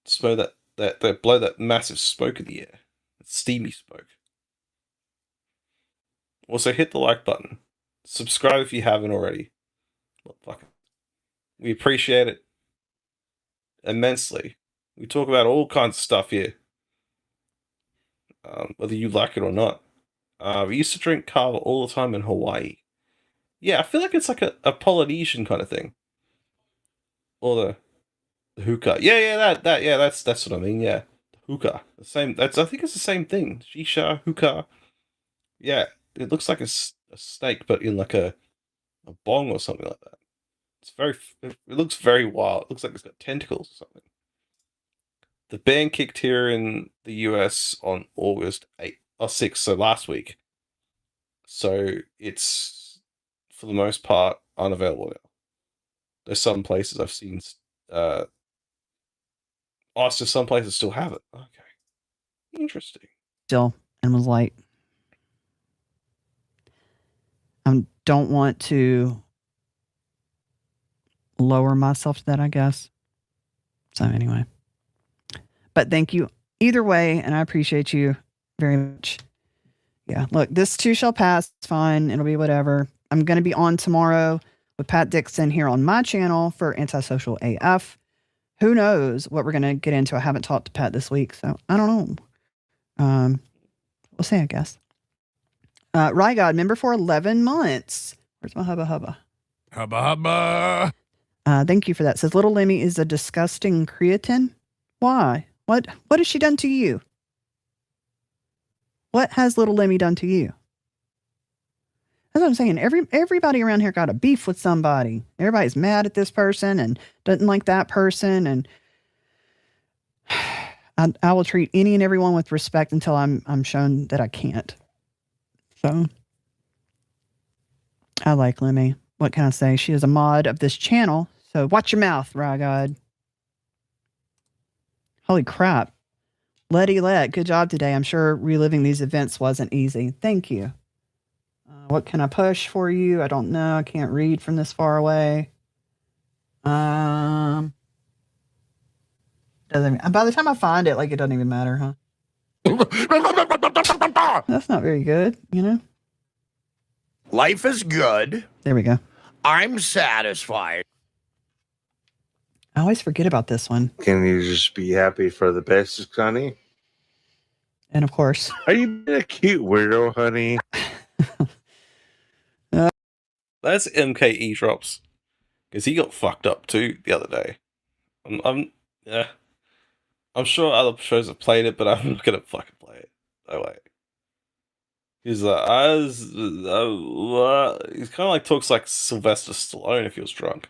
smoke that blow that massive smoke in the air. It's steamy smoke. Also hit the like button. Subscribe if you haven't already. Well, fuck it. We appreciate it immensely. We talk about all kinds of stuff here. Whether you like it or not. We used to drink kava all the time in Hawaii. Yeah, I feel like it's like a Polynesian kind of thing. Or the hookah. Yeah, that's what I mean, yeah. The hookah. The same, I think it's the same thing. Shisha, hookah. Yeah, it looks like a snake, but in like a bong or something like that. It looks very wild. It looks like it's got tentacles or something. The ban kicked here in the US on August 6th, so last week. So it's, for the most part, unavailable now. There's some places I've seen. So some places still have it. Okay. Interesting. Still, and was like, I don't want to lower myself to that, I guess. So anyway. But thank you either way, and I appreciate you very much. Yeah, look, this too shall pass. It's fine. It'll be whatever. I'm going to be on tomorrow with Pat Dixon here on my channel for Antisocial AF. Who knows what we're going to get into? I haven't talked to Pat this week, so I don't know. We'll see, I guess. Rygod, member for 11 months. Where's my hubba hubba? Hubba hubba. Thank you for that. Says Little Lemmy is a disgusting cretin. Why? What has she done to you? What has Little Lemmy done to you? That's what I'm saying. Everybody around here got a beef with somebody. Everybody's mad at this person and doesn't like that person. And I will treat any and everyone with respect until I'm shown that I can't. So I like Lemmy. What can I say? She is a mod of this channel. So watch your mouth, Rygod. Holy crap. Letty Let, good job today. I'm sure reliving these events wasn't easy. Thank you. What can I push for you? I don't know. I can't read from this far away. Doesn't. By the time I find it, like it doesn't even matter, huh? That's not very good, you know. Life is good. There we go. I'm satisfied. I always forget about this one. Can you just be happy for the basics, honey? And of course, are you a cute weirdo, honey? That's MKE drops, because he got fucked up too the other day. I'm sure other shows have played it, but I'm not gonna fucking play it. No way. He's like, he kind of like talks like Sylvester Stallone if he was drunk.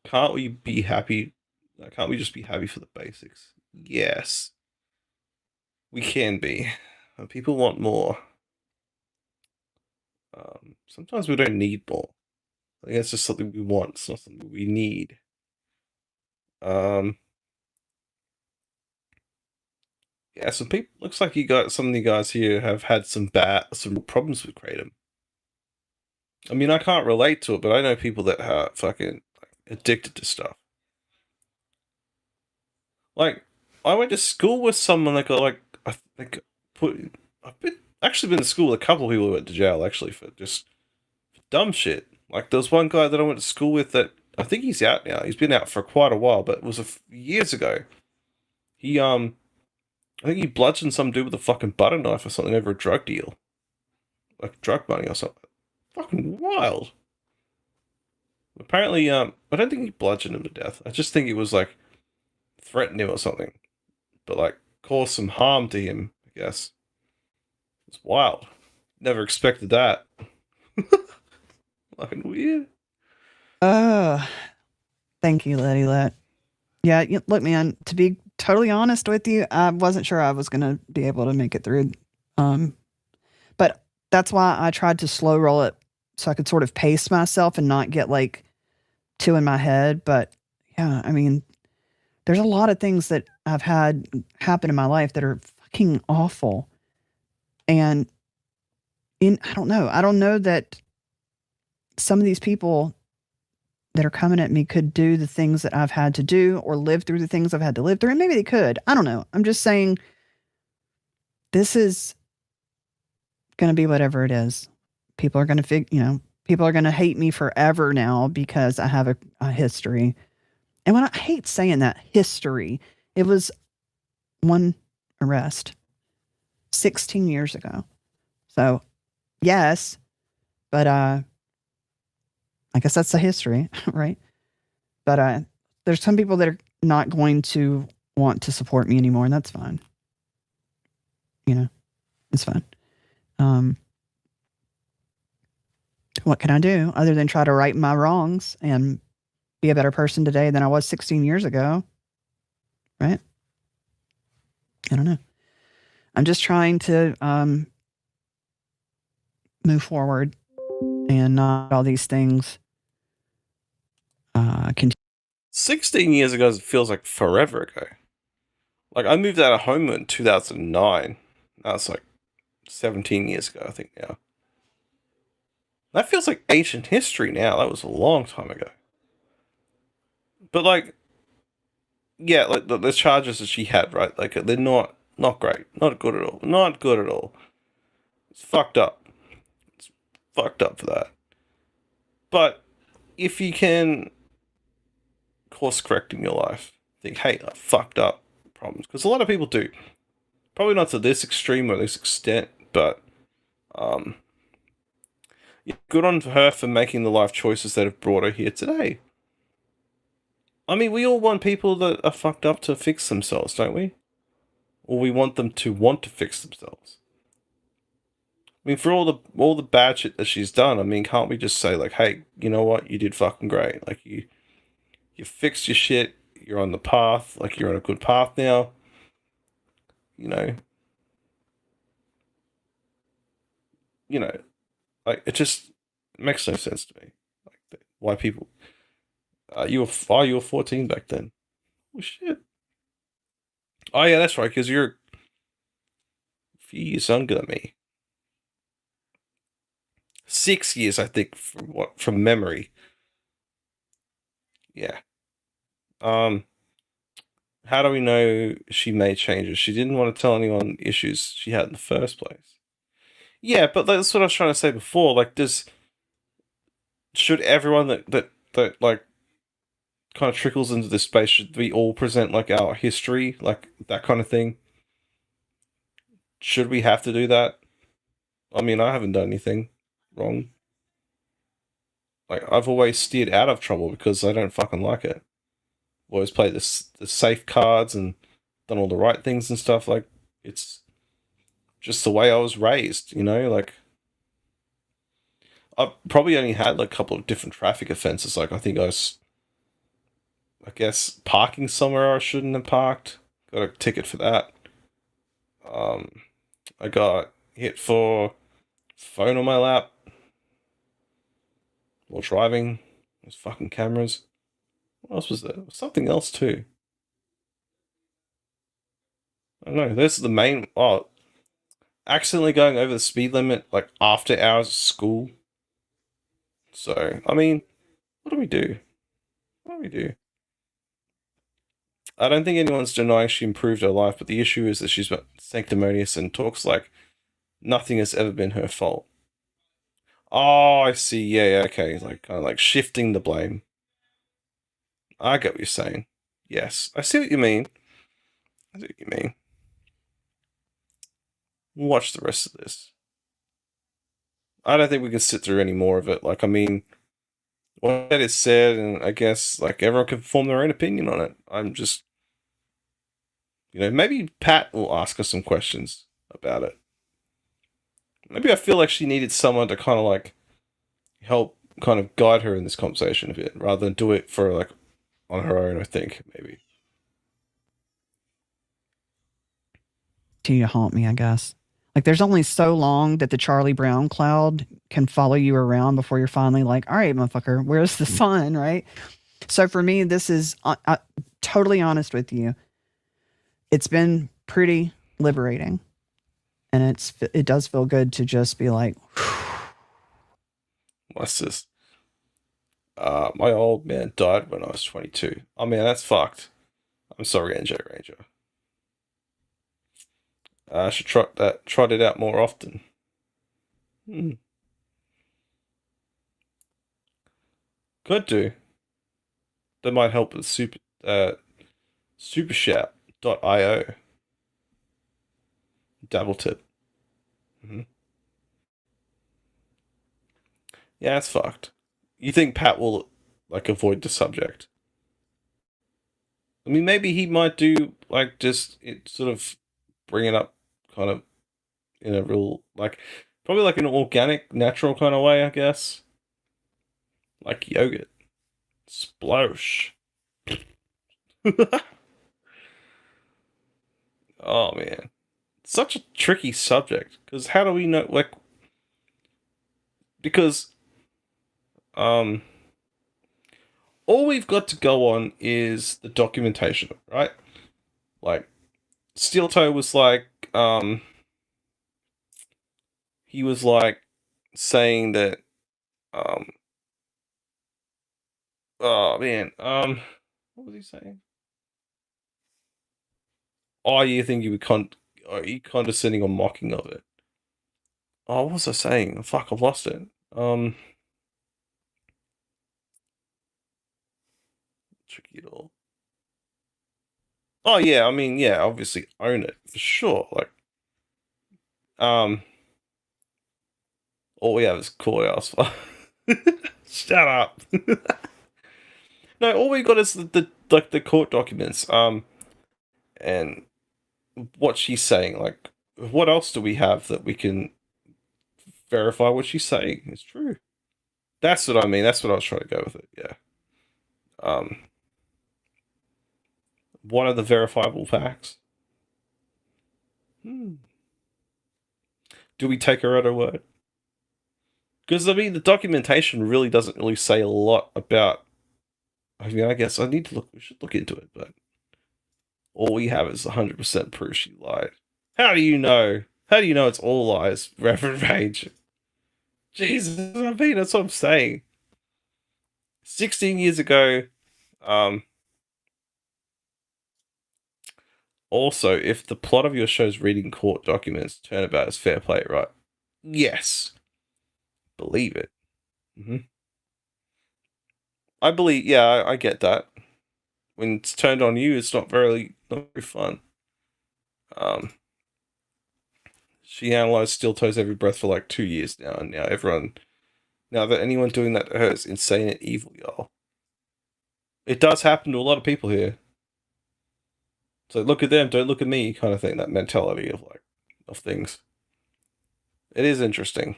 Can't we be happy? Can't we just be happy for the basics? Yes. We can be. People want more. Sometimes we don't need more. I think it's just something we want. It's not something we need. Yeah, some people. Looks like some of you guys here have had some problems with kratom. I mean, I can't relate to it, but I know people that are fucking addicted to stuff. Like, I went to school with someone that got I've actually been to school with a couple of people who went to jail actually for just dumb shit. Like, there was one guy that I went to school with that I think he's out now. He's been out for quite a while, but it was years ago. He I think he bludgeoned some dude with a fucking butter knife or something over a drug deal, like drug money or something. Fucking wild. Apparently, I don't think he bludgeoned him to death. I just think it was like threatened him or something, but like caused some harm to him. I guess it's wild. Never expected that. Fucking weird. Thank you, Letty Let. Yeah, look, man, to be totally honest with you, I wasn't sure I was going to be able to make it through. But that's why I tried to slow roll it so I could sort of pace myself and not get like two in my head. But yeah, I mean, there's a lot of things that I've had happen in my life that are fucking awful. And I don't know that some of these people that are coming at me could do the things that I've had to do or live through the things I've had to live through. And maybe they could. I don't know. I'm just saying this is going to be whatever it is. People are going to people are going to hate me forever now because I have a history. And when I hate saying that, history, it was one arrest 16 years ago. So yes, but I guess that's the history, right? But there's some people that are not going to want to support me anymore, and that's fine. You know, it's fine. What can I do other than try to right my wrongs and be a better person today than I was 16 years ago? Right? I don't know. I'm just trying to move forward and not all these things. 16 years ago feels like forever ago. Like, I moved out of home in 2009. That's like 17 years ago, I think now. That feels like ancient history now. That was a long time ago. But like, yeah, like the charges that she had, right? Like, they're not great. Not good at all. Not good at all. It's fucked up. It's fucked up for that. But if you can course correct in your life, think, hey, I fucked up problems. Because a lot of people do. Probably not to this extreme or this extent, but yeah, good on her for making the life choices that have brought her here today. I mean, we all want people that are fucked up to fix themselves, don't we? Or we want them to want to fix themselves. I mean, for all the bad shit that she's done, I mean, can't we just say like, hey, you know what, you did fucking great. Like you fixed your shit. You're on the path. Like you're on a good path now. You know. You know, like it just makes no sense to me. Like why people? You were 14 back then. Oh shit. Oh yeah, that's right. Because you're a few years younger than me. 6 years, I think, from memory. Yeah. How do we know she made changes? She didn't want to tell anyone issues she had in the first place. Yeah, but that's what I was trying to say before. Like, should everyone that like kind of trickles into this space, should we all present like our history, like that kind of thing? Should we have to do that? I mean, I haven't done anything wrong. Like, I've always steered out of trouble because I don't fucking like it. Always played the safe cards and done all the right things and stuff. Like, it's just the way I was raised, you know? Like, I've probably only had like a couple of different traffic offenses. Like, I think I guess parking somewhere I shouldn't have parked. Got a ticket for that. I got hit for phone on my lap while driving. Those fucking cameras. What else was there? Something else too. I don't know. This is the main. Oh, accidentally going over the speed limit like after hours of school. So, I mean, what do we do? What do we do? I don't think anyone's denying she improved her life, but the issue is that she's sanctimonious and talks like nothing has ever been her fault. Oh, I see. Yeah, okay. Like, kind of like shifting the blame. I get what you're saying. Yes, I see what you mean. I see what you mean. Watch the rest of this. I don't think we can sit through any more of it. Like, I mean, what is said, and I guess like everyone can form their own opinion on it. I'm just, maybe Pat will ask us some questions about it. Maybe I feel like she needed someone to kind of like help kind of guide her in this conversation a bit, rather than do it for like on her own, I think, maybe. To haunt me, I guess. Like, there's only so long that the Charlie Brown cloud can follow you around before you're finally like, all right, motherfucker, where's the sun, right? So for me, this is totally honest with you. It's been pretty liberating, and it does feel good to just be like, what's this? My old man died when I was 22. Oh man, that's fucked. I'm sorry, NJ Ranger. I should trot it out more often. Could do. That might help with supershout.io. Dabble tip. Yeah, it's fucked. You think Pat will like avoid the subject? I mean, maybe he might do like just it sort of bring it up kind of in a real like probably like an organic, natural kind of way, I guess. Like yogurt. Splosh. Oh man. Such a tricky subject. Because how do we know like because all we've got to go on is the documentation, right? Like Steel Toe was like he was like saying that oh man, what was he saying? Oh, you think you were are you condescending or mocking of it? Oh, what was I saying? Fuck, I've lost it. Tricky at all. Oh yeah, I mean, yeah, obviously own it for sure. Like, all we have is courthouse. Shut up. No, all we got is the court documents. And what she's saying. Like, what else do we have that we can verify what she's saying is true. That's what I mean. That's what I was trying to go with it. Yeah. One of the verifiable facts. Do we take her at her word? Because I mean, the documentation really doesn't really say a lot about. I mean, I guess I need to look. We should look into it, but all we have is 100% proof she lied. How do you know? How do you know it's all lies, Reverend Rage? Jesus, I mean, that's what I'm saying. 16 years ago. Also, if the plot of your show is reading court documents, turnabout is fair play, right? Yes. Believe it. I believe, yeah, I get that. When it's turned on you, it's not very fun. She analyzed Steel Toe's every breath for like 2 years now, and now that anyone doing that to her is insane and evil, y'all. It does happen to a lot of people here. So look at them, don't look at me, kind of thing. That mentality of things. It is interesting.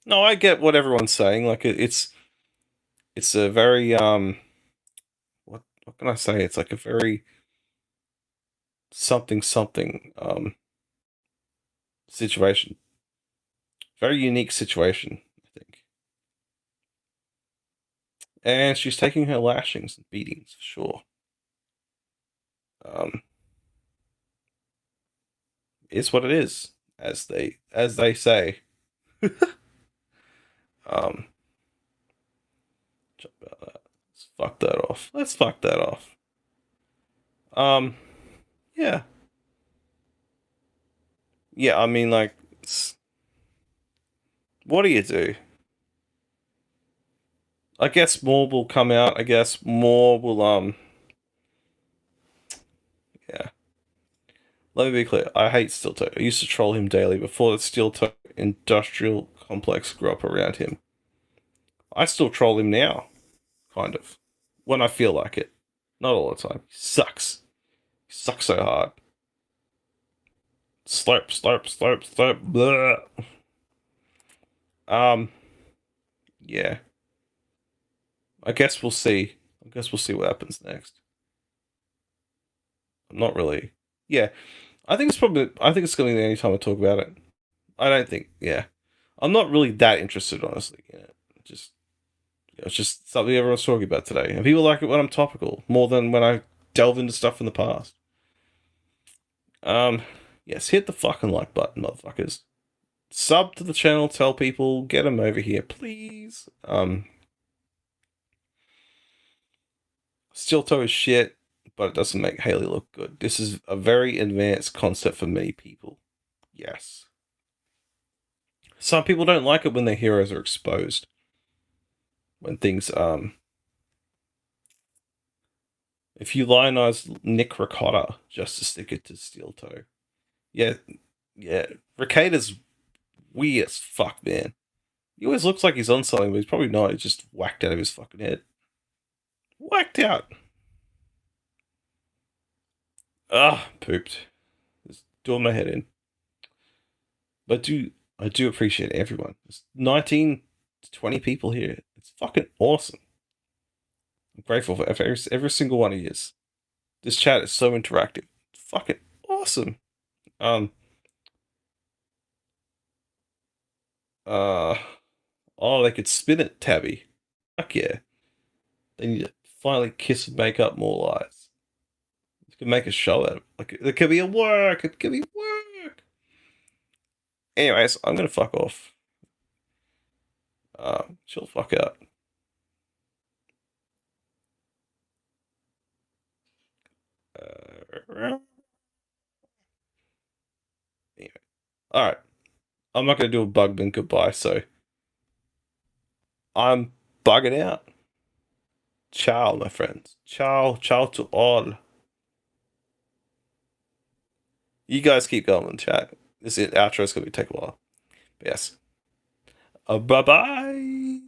No, I get what everyone's saying. Like it's a very what can I say? It's like a very something situation. Very unique situation, I think. And she's taking her lashings and beatings for sure. It's what it is, as they say. Let's fuck that off. Let's fuck that off. Yeah. Yeah, I mean, like, what do you do? I guess more will come out. I guess more will, yeah. Let me be clear. I hate Steel Toe. I used to troll him daily before the Steel Toe industrial complex grew up around him. I still troll him now. Kind of. When I feel like it. Not all the time. He sucks. He sucks so hard. Slurp, slurp, slurp, slurp. Blah. Yeah. I guess we'll see. I guess we'll see what happens next. I'm not really. Yeah. I think it's going to be the only time I talk about it. I don't think. Yeah. I'm not really that interested, honestly. In it. It's just something everyone's talking about today. And people like it when I'm topical more than when I delve into stuff in the past. Yes, hit the fucking like button, motherfuckers. Sub to the channel, tell people, get them over here, please. Steel Toe is shit, but it doesn't make Haley look good. This is a very advanced concept for many people. Yes. Some people don't like it when their heroes are exposed. When things, if you lionize Nick Ricotta just to stick it to Steel Toe. Yeah. Ricotta's weird as fuck, man. He always looks like he's on something, but he's probably not. He's just whacked out of his fucking head. Whacked out. Pooped. Just doing my head in. But I do appreciate everyone. There's 19 to 20 people here. It's fucking awesome. I'm grateful for every single one of you. This chat is so interactive. It's fucking awesome. Oh, they could spin it, Tabby. Fuck yeah. They need to finally kiss and make up more lies. You can make a show out of it. Like, it could be a work. It could be work. Anyways, I'm gonna fuck off. Chill the fuck out. Anyway. Alright. I'm not gonna do a bug bin goodbye, so I'm bugging out. Ciao, my friends. Ciao to all. You guys keep going in chat. This outro is going to take a while. But yes. Bye-bye.